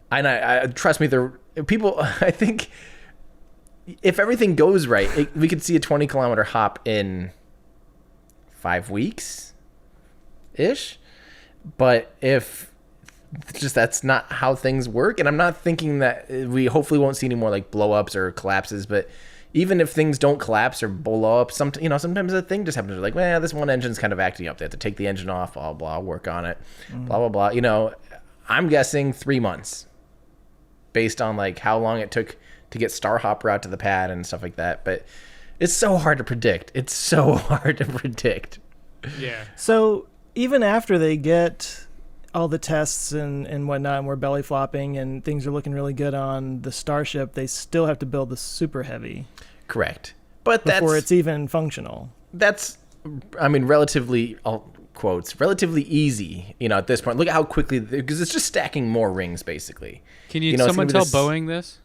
and I trust me, I think if everything goes right, we could see a 20-kilometer hop in 5 weeks ish. But if just that's not how things work, and I'm not thinking that we hopefully won't see any more like blow ups or collapses, but even if things don't collapse or blow up, sometimes a thing just happens. They're like, well, this one engine's kind of acting up. They have to take the engine off, blah, blah, work on it, blah, blah, blah. You know, I'm guessing 3 months based on like how long it took to get Starhopper out to the pad and stuff like that. But it's so hard to predict. Yeah. So even after they get all the tests and whatnot, and we're belly flopping and things are looking really good on the Starship, they still have to build the Super Heavy. Correct. But before it's even functional. That's, I mean, relatively, quotes, relatively easy, you know, at this point. Look at how quickly, because it's just stacking more rings, basically. Can someone tell Boeing this?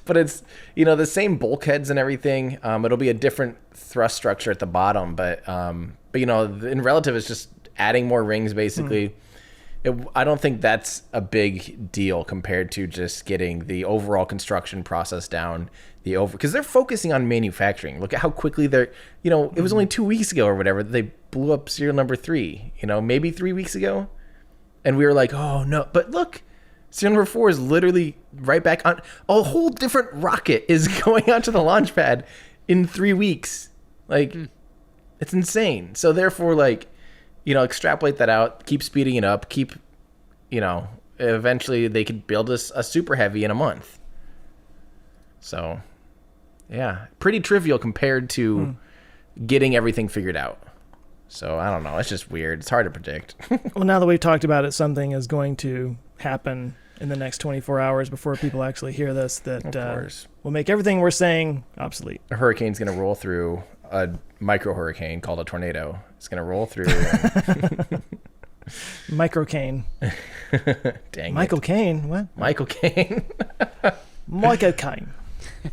But it's, you know, the same bulkheads and everything. It'll be a different thrust structure at the bottom, but you know, in relative, it's just adding more rings, basically. I don't think that's a big deal compared to just getting the overall construction process down. Because they're focusing on manufacturing. Look at how quickly they're, you know, it was only 2 weeks ago or whatever that they blew up serial number 3, you know, maybe 3 weeks ago. And we were like, oh no, but look, serial number 4 is literally right back on. A whole different rocket is going onto the launch pad in 3 weeks. Like, it's insane. So therefore, like, you know, extrapolate that out, keep speeding it up, you know, eventually they could build us a Super Heavy in a month. So, yeah, pretty trivial compared to getting everything figured out. So, I don't know. It's just weird. It's hard to predict. Well, now that we've talked about it, something is going to happen in the next 24 hours before people actually hear this that will make everything we're saying obsolete. A hurricane's going to roll through, a micro hurricane called a tornado. It's going to roll through. Micro Caine. Dang Michael Caine? What? Michael Caine. Michael Caine.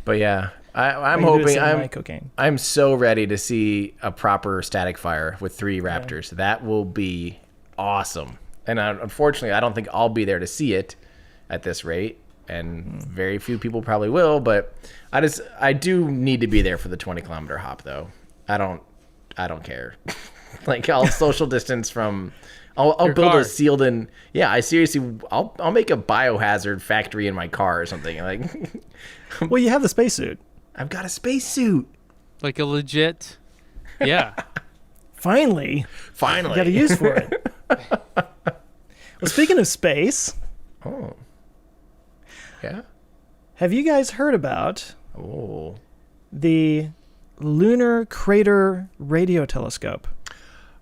But yeah, I'm hoping, Michael Caine. I'm so ready to see a proper static fire with 3 Raptors. Yeah. That will be awesome. And unfortunately, I don't think I'll be there to see it at this rate. And very few people probably will, but I do need to be there for the 20-kilometer hop, though. I don't care. Like, I'll social distance from. I'll build a sealed in. Yeah, I'll make a biohazard factory in my car or something. Like, well, you have the spacesuit. I've got a spacesuit. Like a legit. Yeah. Finally. You got a use for it. Well, speaking of space. Oh. Yeah. Have you guys heard about the Lunar Crater Radio Telescope?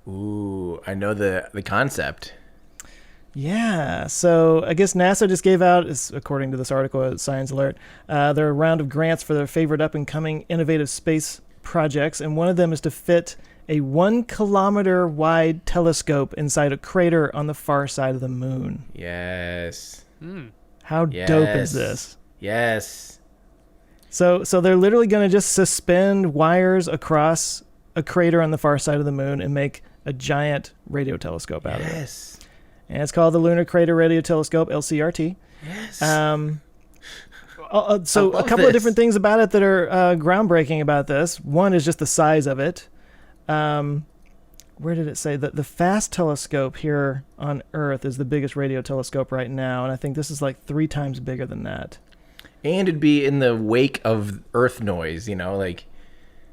Ooh, I know the concept. Yeah, so I guess NASA just gave out, according to this article at Science Alert, their round of grants for their favorite up-and-coming innovative space projects, and one of them is to fit a 1 kilometer wide telescope inside a crater on the far side of the moon. Yes. How dope is this? Yes. So they're literally going to just suspend wires across a crater on the far side of the moon and make a giant radio telescope out of it. Yes. And it's called the Lunar Crater Radio Telescope, LCRT. Yes. So a couple of different things about it that are groundbreaking about this. One is just the size of it. Where did it say that the FAST telescope here on Earth is the biggest radio telescope right now, and I think this is like 3 times bigger than that. And it'd be in the wake of Earth noise, like.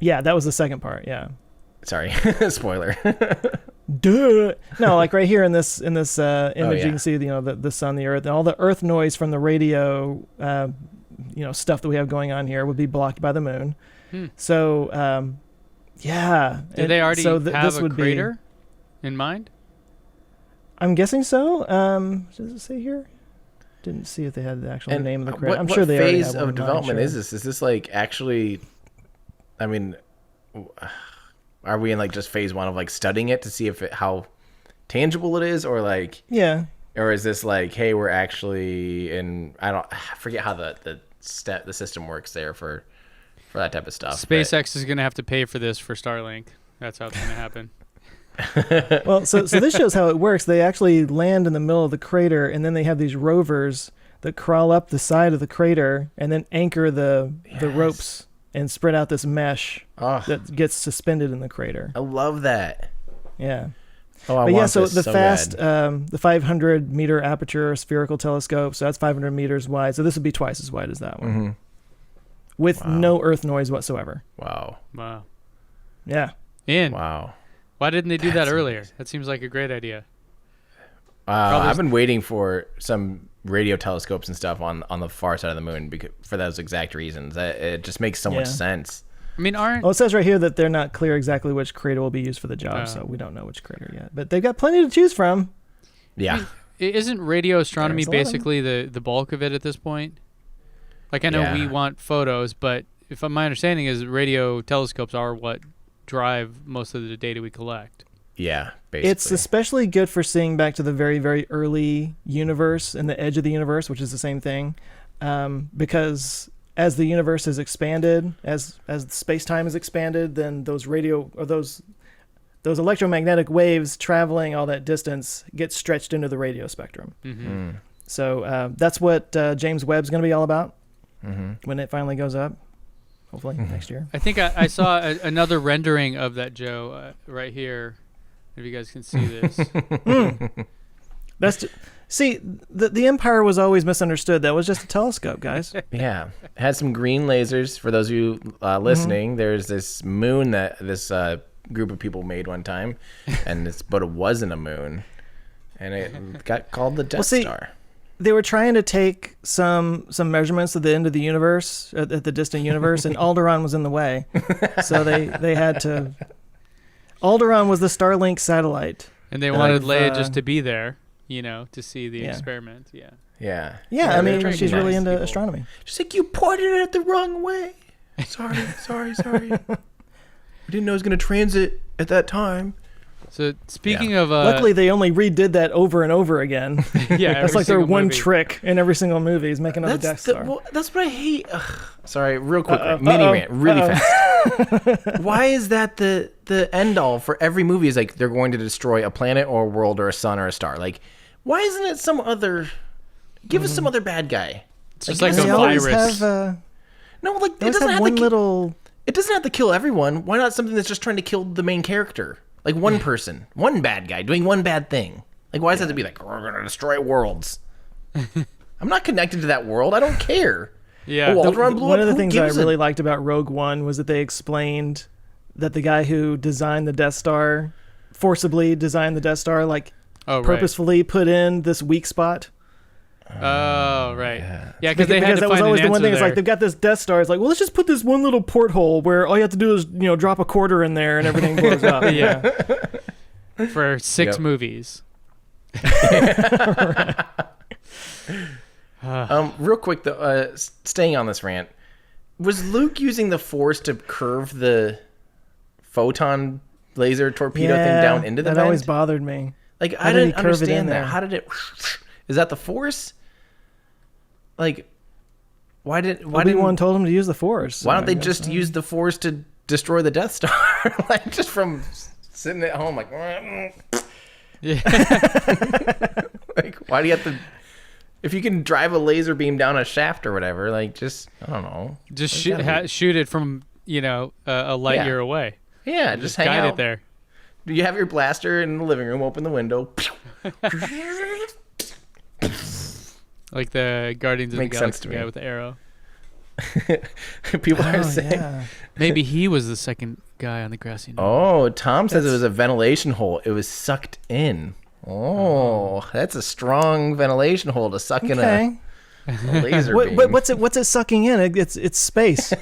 Yeah, that was the second part. Yeah. Sorry, spoiler. Duh. No, like right here in this image, you can see the sun, the Earth, and all the Earth noise from the radio, stuff that we have going on here would be blocked by the moon. So, yeah. Did they already have a crater in mind? I'm guessing so. Does it say here? Didn't see if they had the actual name of the crater. I'm sure they already have one. What phase of development is this? Is this like actually? I mean, are we in like just phase 1 of like studying it to see how tangible it is, or like or is this like, hey, we're actually in? I forget how the system works there for that type of stuff. SpaceX is going to have to pay for this for Starlink. That's how it's going to happen. Well, so this shows how it works. They actually land in the middle of the crater, and then they have these rovers that crawl up the side of the crater and then anchor the ropes and spread out this mesh that gets suspended in the crater. I love that. Yeah. Oh, I want so this the so FAST, bad. the 500-meter aperture spherical telescope, so that's 500 meters wide. So this would be twice as wide as that one. With no Earth noise whatsoever. Wow. Yeah. Wow. Why didn't they do that earlier? That seems like a great idea. I've been waiting for some radio telescopes and stuff on the far side of the moon for those exact reasons. It just makes so much sense. I mean, Well, it says right here that they're not clear exactly which crater will be used for the job, so we don't know which crater yet. But they've got plenty to choose from. Yeah. I mean, isn't radio astronomy basically the bulk of it at this point? Like, I know we want photos, but if my understanding is radio telescopes are what drive most of the data we collect. Yeah, basically. It's especially good for seeing back to the very, very early universe and the edge of the universe, which is the same thing, because as the universe has expanded, as space-time has expanded, then those radio or those electromagnetic waves traveling all that distance get stretched into the radio spectrum. So that's what James Webb's going to be all about when it finally goes up. Hopefully next year. I think I saw another rendering of that, Joe, right here. If you guys can see this. See, the Empire was always misunderstood. That was just a telescope, guys. Yeah. It had some green lasers. For those of you listening, there's this moon that this group of people made one time, but it wasn't a moon. And it got called the Death Star. They were trying to take some measurements at the end of the universe, at the distant universe, and Alderaan was in the way. So they had to... Alderaan was the Starlink satellite. And they wanted Leia just to be there, to see the experiment. Yeah. I mean, she's really into astronomy. She's like, you pointed it the wrong way. Sorry. We didn't know it was going to transit at that time. So speaking of... Luckily, they only redid that over and over again. That's like their one trick in every single movie is making another Death Star. That's what I hate. Sorry, real quick. Mini rant, really fast. Why is that the end all for every movie is like they're going to destroy a planet or a world or a sun or a star? Like, why isn't it some other... Give us some other bad guy. It's just like a virus. No, like it doesn't have It doesn't have to kill everyone. Why not something that's just trying to kill the main character? Like one person, one bad guy doing one bad thing. Like, why does it have to be like, we're going to destroy worlds? I'm not connected to that world. I don't care. Yeah. One of the things I really liked about Rogue One was that they explained that the guy who designed the Death Star, forcibly designed the Death Star, purposefully put in this weak spot. Oh, right. Yeah, because they had to that find was always an the one answer thing. It's like they've got this Death Star. It's like, well, let's just put this one little porthole where all you have to do is drop a quarter in there and everything blows up. Yeah. For 6 movies. Real quick though, staying on this rant, was Luke using the Force to curve the photon laser torpedo thing down into the vent? That always bothered me. Like, How I did he didn't curve it in understand that. there? How did it? Is that the Force? Like, why didn't Obi-Wan told him to use the Force? Why don't so they I guess, just use the Force to destroy the Death Star? Like, just from sitting at home, like, Yeah. like, why do you have to? If you can drive a laser beam down a shaft or whatever, like, just I don't know, Just shoot it from a light year away. Yeah, just hang guide out it there. You have your blaster in the living room. Open the window. Like the Guardians of the Makes sense to Galaxy me. guy with the arrow. People are saying. Yeah. Maybe he was the second guy on the grassy knoll. Oh, Tom says it was a ventilation hole. It was sucked in. Oh, that's a strong ventilation hole to suck in a laser beam. What's it sucking in? It's space.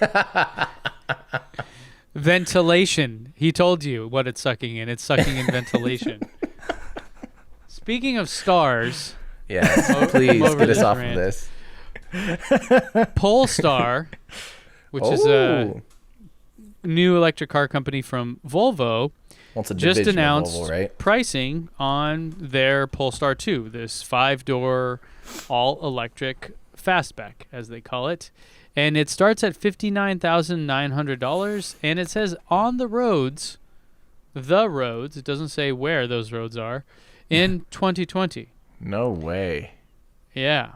Ventilation. He told you what it's sucking in. It's sucking in ventilation. Speaking of stars, Yes, please over get us this off rant. of this. Polestar, which is a new electric car company from Volvo, Well, it's a just division of announced Volvo, right? pricing on their Polestar 2, this 5-door all-electric fastback, as they call it. And it starts at $59,900, and it says on the roads, it doesn't say where those roads are, in 2020. No way. Yeah.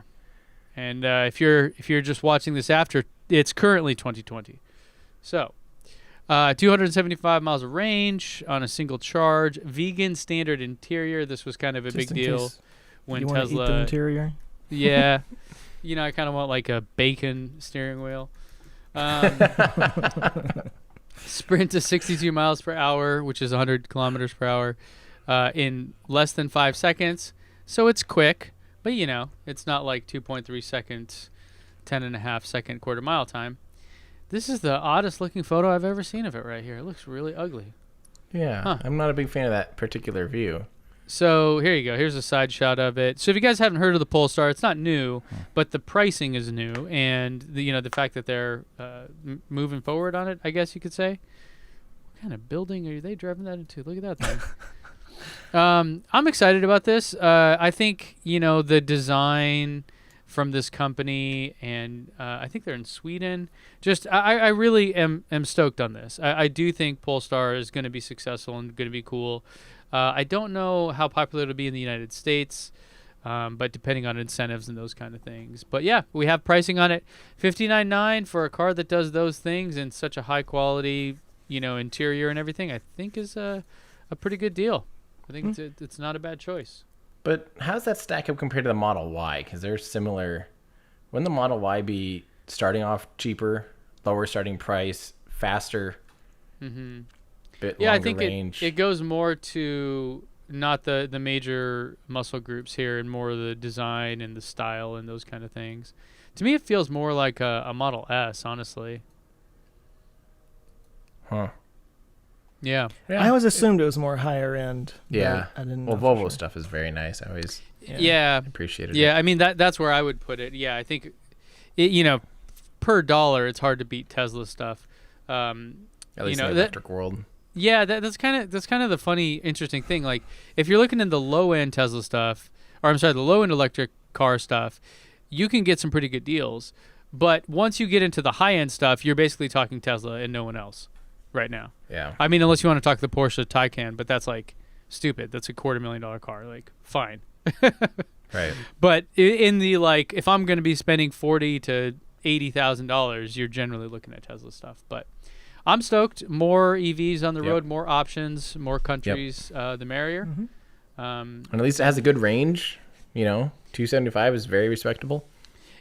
And if you're just watching this after, it's currently 2020. So, 275 miles of range on a single charge, vegan standard interior. This was kind of a Just big in deal case when you want to eat the Tesla. interior. Yeah. I kind of want like a bacon steering wheel. Sprint to 62 miles per hour, which is 100 kilometers per hour, in less than 5 seconds. So it's quick, but it's not like 2.3 seconds, 10.5 second quarter mile time. This is the oddest looking photo I've ever seen of it right here. It looks really ugly. Yeah, Huh. I'm not a big fan of that particular view. So here you go. Here's a side shot of it. So if you guys haven't heard of the Polestar, it's not new, but the pricing is new, and the fact that they're moving forward on it, I guess you could say. What kind of building are they driving that into? Look at that thing. I'm excited about this. I think the design from this company, and I think they're in Sweden. Just I really am stoked on this. I do think Polestar is going to be successful and going to be cool. I don't know how popular it'll be in the United States, but depending on incentives and those kind of things. But yeah, we have pricing on it. $59,900 for a car that does those things in such a high quality, interior and everything. I think is a pretty good deal. I think it's not a bad choice. But how does that stack up compared to the Model Y? Because they're similar. Wouldn't the Model Y be starting off cheaper, lower starting price, faster, bit Yeah, I longer think range? it goes more to not the major muscle groups here and more the design and the style and those kind of things. To me, it feels more like a Model S, honestly. Huh. Yeah. I always assumed it was more higher end. but Yeah. I didn't Well, know for Volvo sure. stuff is very nice. I always Yeah. appreciated Yeah, it. I mean that's where I would put it. Yeah, I think per dollar it's hard to beat Tesla stuff. At least in the electric world. Yeah, that's kind of the funny, interesting thing. Like, if you're looking in the low end Tesla stuff, or I'm sorry, the low end electric car stuff, you can get some pretty good deals. But once you get into the high end stuff, you're basically talking Tesla and no one else right now. Yeah. I mean, unless you want to talk the Porsche Taycan, but that's like stupid. That's a $250,000 car. Like, fine. Right. But in the if I'm going to be spending $40,000 to $80,000, you're generally looking at Tesla stuff. But I'm stoked. More EVs on the road, more options, more countries, the merrier. And at least it has a good range. 275 is very respectable.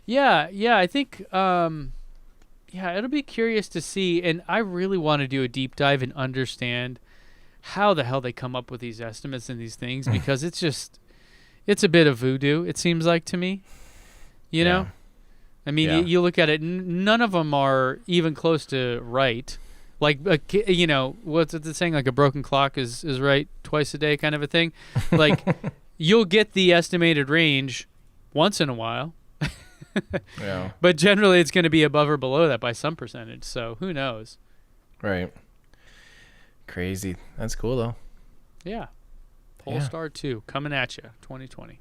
Yeah, I think it'll be curious to see, and I really want to do a deep dive and understand how the hell they come up with these estimates and these things, because it's a bit of voodoo, it seems like to me. You know? I mean, you look at it, none of them are even close to right. Like, what's it saying? Like a broken clock is right twice a day kind of a thing. Like, you'll get the estimated range once in a while. Yeah. But generally it's going to be above or below that by some percentage. So who knows? Right. Crazy. That's cool though. Yeah. Polestar 2 coming at you, 2020.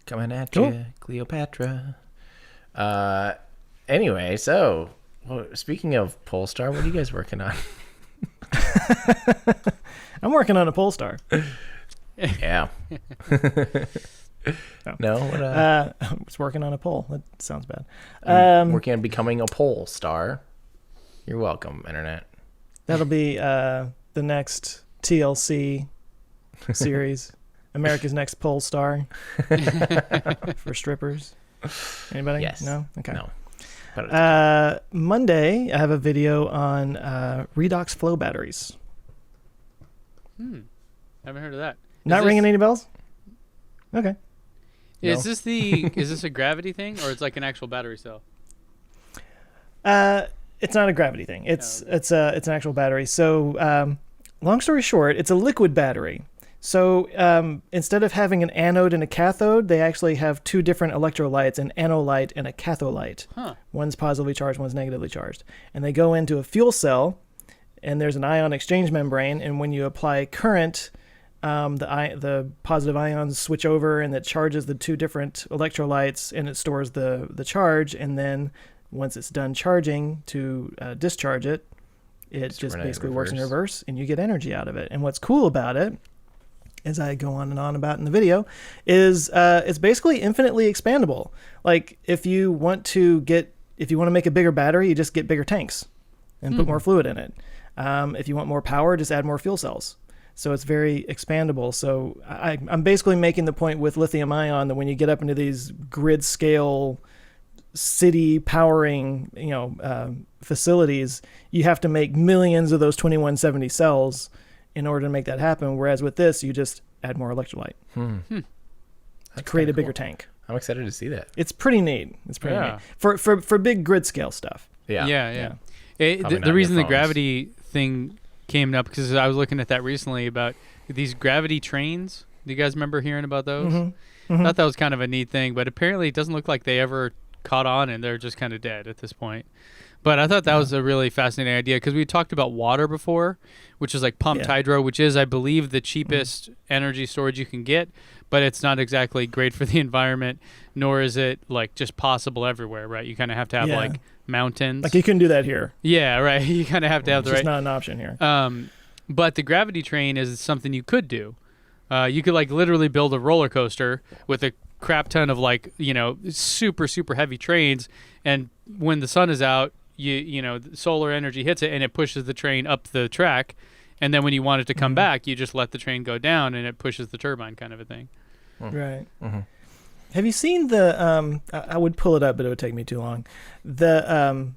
Coming at Cool. you, Cleopatra. Anyway, so speaking of Polestar, what are you guys working on? I'm working on a Polestar. Yeah. No, what? I was working on a pole. That sounds bad. Working on becoming a pole star. You're welcome, internet. That'll be the next TLC series, America's Next Pole Star for strippers. Anybody? Yes. No? Okay. No. But Monday, I have a video on Redox flow batteries. Haven't heard of that. Not ringing any bells? Okay. Is this a gravity thing, or it's like an actual battery cell? It's not a gravity thing. It's an actual battery. So, long story short, it's a liquid battery. So instead of having an anode and a cathode, they actually have two different electrolytes, an anolyte and a catholyte. Huh. One's positively charged, one's negatively charged. And they go into a fuel cell, and there's an ion exchange membrane, and when you apply current, the positive ions switch over, and it charges the two different electrolytes, and it stores the charge, and then once it's done charging to discharge it, it just basically works in reverse, and you get energy out of it. And what's cool about it, as I go on and on about in the video, is it's basically infinitely expandable. Like if you want to make a bigger battery, you just get bigger tanks and put more fluid in it. If you want more power, just add more fuel cells. So it's very expandable. So I'm basically making the point with lithium ion that when you get up into these grid scale city powering, facilities, you have to make millions of those 2170 cells in order to make that happen. Whereas with this, you just add more electrolyte to create a bigger tank. I'm excited to see that. It's pretty neat. It's pretty neat for big grid scale stuff. Yeah. The reason the gravity thing came up because I was looking at that recently about these gravity trains. Do you guys remember hearing about those? I thought that was kind of a neat thing, but apparently it doesn't look like they ever caught on, and they're just kind of dead at this point. But I thought that was a really fascinating idea because we talked about water before, which is like pumped hydro, which is, I believe, the cheapest energy storage you can get, but it's not exactly great for the environment, nor is it like just possible everywhere, right? You kind of have to have like mountains. Like you couldn't do that here. Yeah, right. You kind of have to have the right. It's not an option here. But the gravity train is something you could do. You could like literally build a roller coaster with a crap ton of like, super, super heavy trains. And when the sun is out, solar energy hits it and it pushes the train up the track. And then when you want it to come back, you just let the train go down and it pushes the turbine, kind of a thing. Right. Have you seen the, I would pull it up, but it would take me too long. The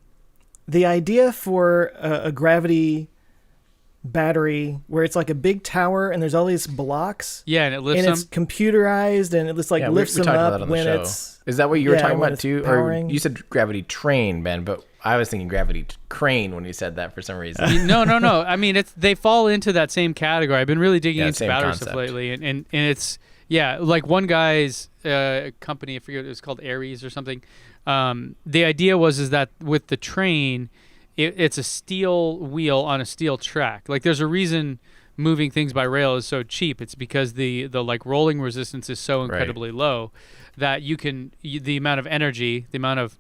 idea for a gravity battery where it's like a big tower and there's all these blocks. Yeah, and it lifts and them. it's computerized and it just like lifts them up when it's. Is that what you were talking about too? Powering. Or you said gravity train, Ben, but I was thinking gravity crane when you said that for some reason. No. I mean, they fall into that same category. I've been really digging into battery stuff lately, and it's like one guy's company, I forget, it was called Aries or something. The idea was that with the train, it's a steel wheel on a steel track. Like there's a reason moving things by rail is so cheap. It's because the like rolling resistance is so incredibly low that the amount of energy, the amount of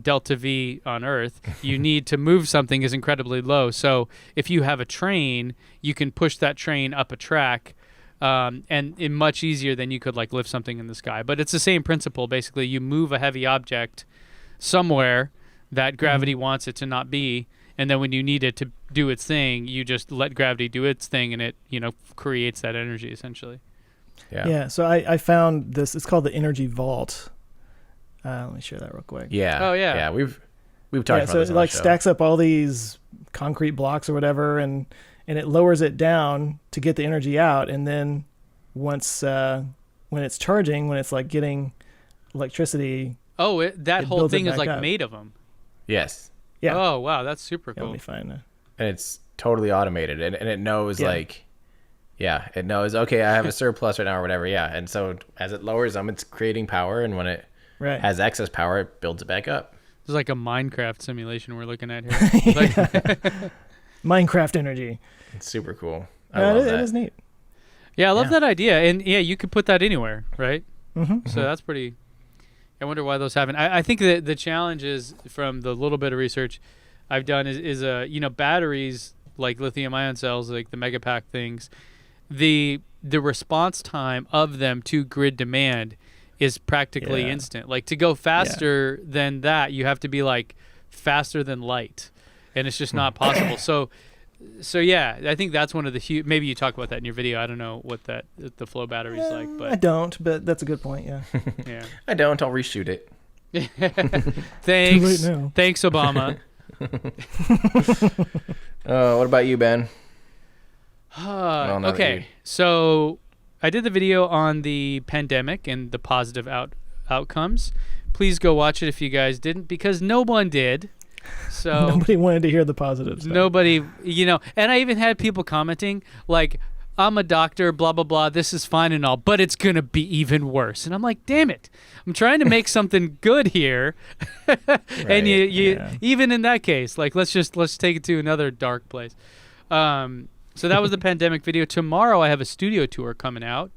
delta V on Earth you need to move something is incredibly low. So if you have a train, you can push that train up a track and much easier than you could like lift something in the sky. But it's the same principle. Basically, you move a heavy object somewhere that gravity wants it to not be, and then when you need it to do its thing, you just let gravity do its thing, and it creates that energy essentially. Yeah. So I found this. It's called the Energy Vault. Let me share that real quick. Yeah. Oh yeah. Yeah, we've talked about so this. it like stacks up all these concrete blocks or whatever, and it lowers it down to get the energy out, and then once when it's charging, when it's like getting electricity. Oh, that whole thing is like up. made of them. Yes. Yeah. Oh wow, that's super cool. Let me find that. And it's totally automated, and it knows it knows, okay, I have a surplus right now or whatever. Yeah. And so as it lowers them, it's creating power, and when it has excess power, it builds it back up. It's like a Minecraft simulation we're looking at here. Minecraft energy. It's super cool. I love that. It is neat. Yeah, I love that idea. And yeah, you could put that anywhere, right? Mm-hmm. So that's pretty. I wonder why those haven't. I think that the challenge is, from the little bit of research I've done, is batteries like lithium-ion cells, like the Megapack things. The response time of them to grid demand is practically instant. Like, to go faster than that, you have to be like faster than light, and it's just not possible. So yeah, I think that's one of the huge. Maybe you talk about that in your video. I don't know what the flow battery is like, but I don't. But that's a good point. Yeah. yeah. I don't. I'll reshoot it. Thanks. Too late now. Thanks, Obama. What about you, Ben? Okay, so I did the video on the pandemic and the positive outcomes. Please go watch it if you guys didn't, because no one did. So nobody wanted to hear the positives. Nobody, and I even had people commenting like, I'm a doctor, blah, blah, blah. This is fine and all, but it's going to be even worse. And I'm like, damn it. I'm trying to make something good here. And you even in that case, like, let's take it to another dark place. So that was the pandemic video. Tomorrow I have a studio tour coming out.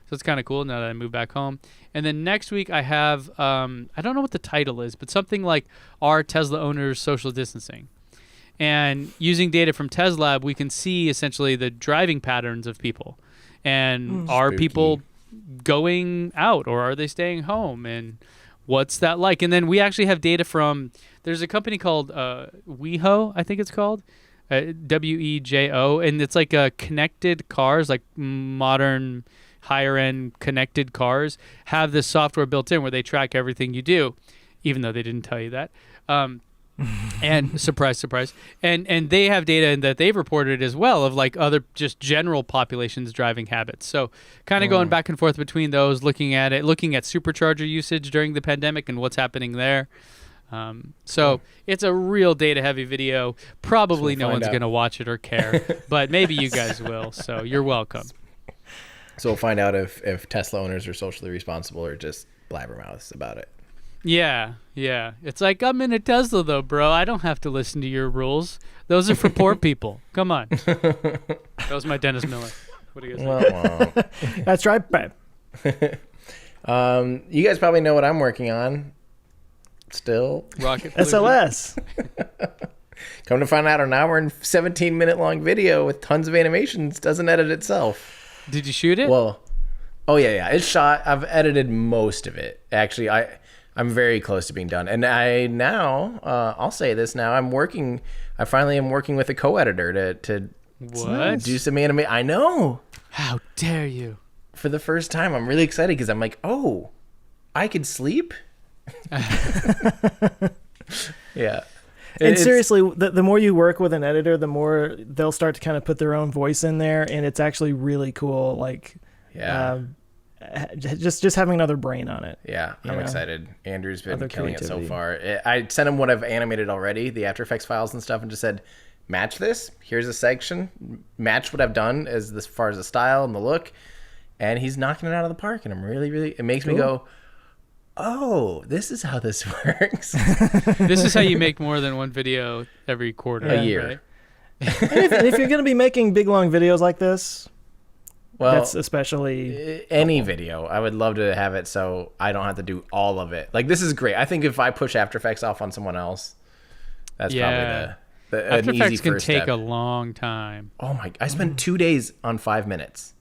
So it's kind of cool now that I moved back home. And then next week I have, I don't know what the title is, but something like Are Tesla Owners Social Distancing? And using data from Tesla, we can see essentially the driving patterns of people. And are Spooky. people going out, or are they staying home? And what's that like? And then we actually have data from, there's a company called WeHo, I think it's called. WEJO, and it's like connected cars, like modern higher end connected cars have this software built in where they track everything you do, even though they didn't tell you that. And surprise, and they have data that they've reported as well of like other just general populations driving habits. So kind of going back and forth between those, looking at supercharger usage during the pandemic and what's happening there. So it's a real data heavy video. Probably no one's going to watch it or care, but maybe you guys will. So you're welcome. So we'll find out if Tesla owners are socially responsible or just blabbermouths about it. Yeah. It's like, I'm in a Tesla though, bro. I don't have to listen to your rules. Those are for poor people. Come on. That was my Dennis Miller. What do you guys think? That's right, babe. You guys probably know what I'm working on. Still Rocket SLS. Come to find out, an hour and 17-minute long video with tons of animations doesn't edit itself. Did you shoot it? Well, yeah, it's shot. I've edited most of it. Actually, I'm very close to being done. And I'll say this now. I finally am working with a co-editor to do some anime. I know. How dare you? For the first time, I'm really excited because I'm like, oh, I could sleep. Yeah. And seriously, the more you work with an editor, the more they'll start to kind of put their own voice in there, and it's actually really cool. Like, just having another brain on it. Yeah, I'm excited. Andrew's been killing it so far. I sent him what I've animated already, the After Effects files and stuff, and just said, match this. Here's a section. Match what I've done as far as the style and the look. And he's knocking it out of the park, and I'm really, it makes me go, oh, this is how this works. This is how you make more than one video every quarter. A year. Right? And if you're going to be making big, long videos like this, well, that's especially any video. I would love to have it so I don't have to do all of it. Like, this is great. I think if I push After Effects off on someone else, that's probably After an Effects easy can first take step. a long time. Oh my! I spent 2 days on 5 minutes.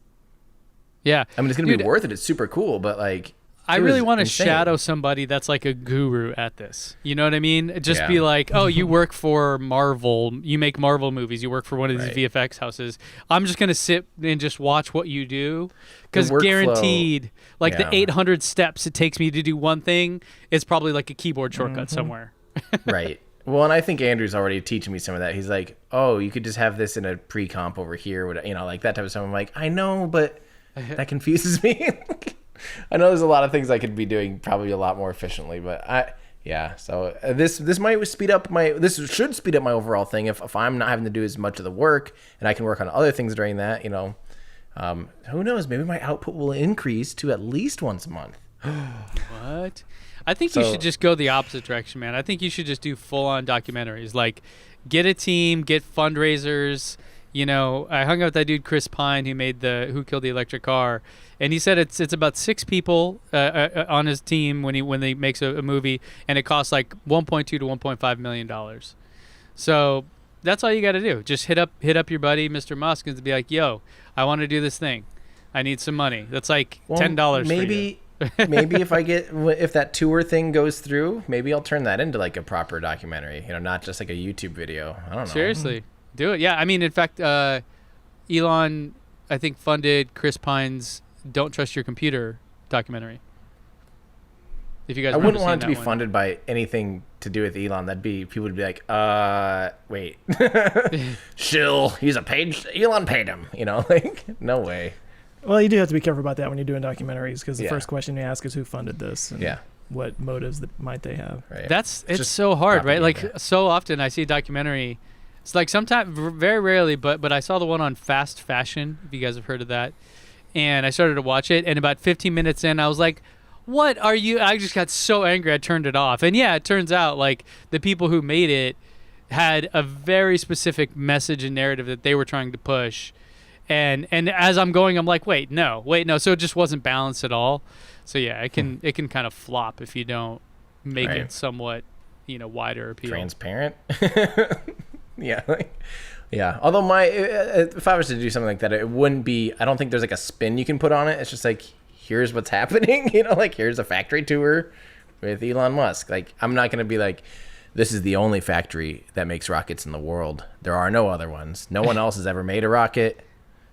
Yeah, I mean, it's gonna be worth it. It's super cool, but like, I really want to shadow somebody that's like a guru at this. You know what I mean? Just be like, oh, you work for Marvel. You make Marvel movies. You work for one of these VFX houses. I'm just going to sit and just watch what you do. Because guaranteed, like the 800 steps it takes me to do one thing is probably like a keyboard shortcut somewhere. Right. Well, and I think Andrew's already teaching me some of that. He's like, oh, you could just have this in a pre-comp over here. Like that type of stuff. I'm like, I know, but that confuses me. I know there's a lot of things I could be doing probably a lot more efficiently, but so this might speed up this should speed up my overall thing if I'm not having to do as much of the work and I can work on other things during that, who knows, maybe my output will increase to at least once a month. What? I think you should just go the opposite direction, man. I think you should just do full-on documentaries. Like, get a team, get fundraisers. You know, I hung out with that dude Chris Pine who killed the electric car, and he said it's about 6 people on his team when he makes a movie, and it costs like $1.2 to $1.5 million. So that's all you got to do. Just hit up your buddy Mr. Musk and be like, "Yo, I want to do this thing. I need some money." That's like $10. Maybe maybe if that tour thing goes through, maybe I'll turn that into like a proper documentary. You know, not just like a YouTube video. I don't know. Seriously, do it. Yeah, I mean, in fact, Elon, I think, funded Chris Pine's "Don't Trust Your Computer" documentary. If you guys, I wouldn't want it to be funded by anything to do with Elon. People would be like, wait, shill. He's Elon paid him. You know, like no way. Well, you do have to be careful about that when you're doing documentaries, because the first question you ask is who funded this and what motives might they have. Right. It's so hard, right? Like so often I see a documentary. It's like sometimes, very rarely, but I saw the one on fast fashion, if you guys have heard of that. And I started to watch it, and about 15 minutes in, I was like, what are you? I just got so angry I turned it off. And yeah, it turns out like the people who made it had a very specific message and narrative that they were trying to push. And as I'm going, I'm like, wait, no. So it just wasn't balanced at all. So yeah, it can kind of flop if you don't make it somewhat, wider appeal. Transparent. Yeah. Although if I was to do something like that, it wouldn't be, I don't think there's like a spin you can put on it. It's just like, here's what's happening, like here's a factory tour with Elon Musk. Like, I'm not going to be like, this is the only factory that makes rockets in the world. There are no other ones. No one else has ever made a rocket.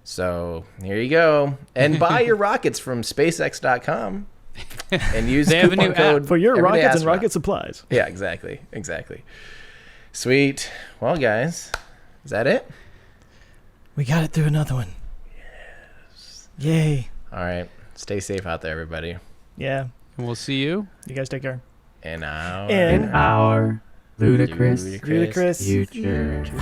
So here you go. And buy your rockets from SpaceX.com and use they have a new code app for your rockets and rocket supplies. Yeah, exactly. Sweet. Well, guys, is that it? We got it through another one. Yes. Yay. All right. Stay safe out there, everybody. Yeah. And we'll see you. You guys take care. In our ludicrous future.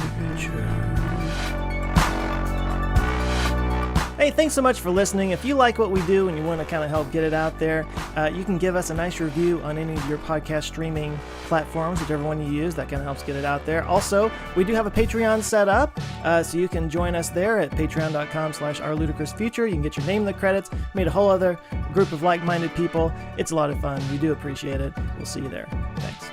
Hey, thanks so much for listening. If you like what we do and you want to kind of help get it out there, you can give us a nice review on any of your podcast streaming platforms, whichever one you use. That kind of helps get it out there. Also, we do have a Patreon set up, so you can join us there at patreon.com/ourludicrousfuture. You can get your name in the credits, meet a whole other group of like-minded people. It's a lot of fun. We do appreciate it. We'll see you there. Thanks.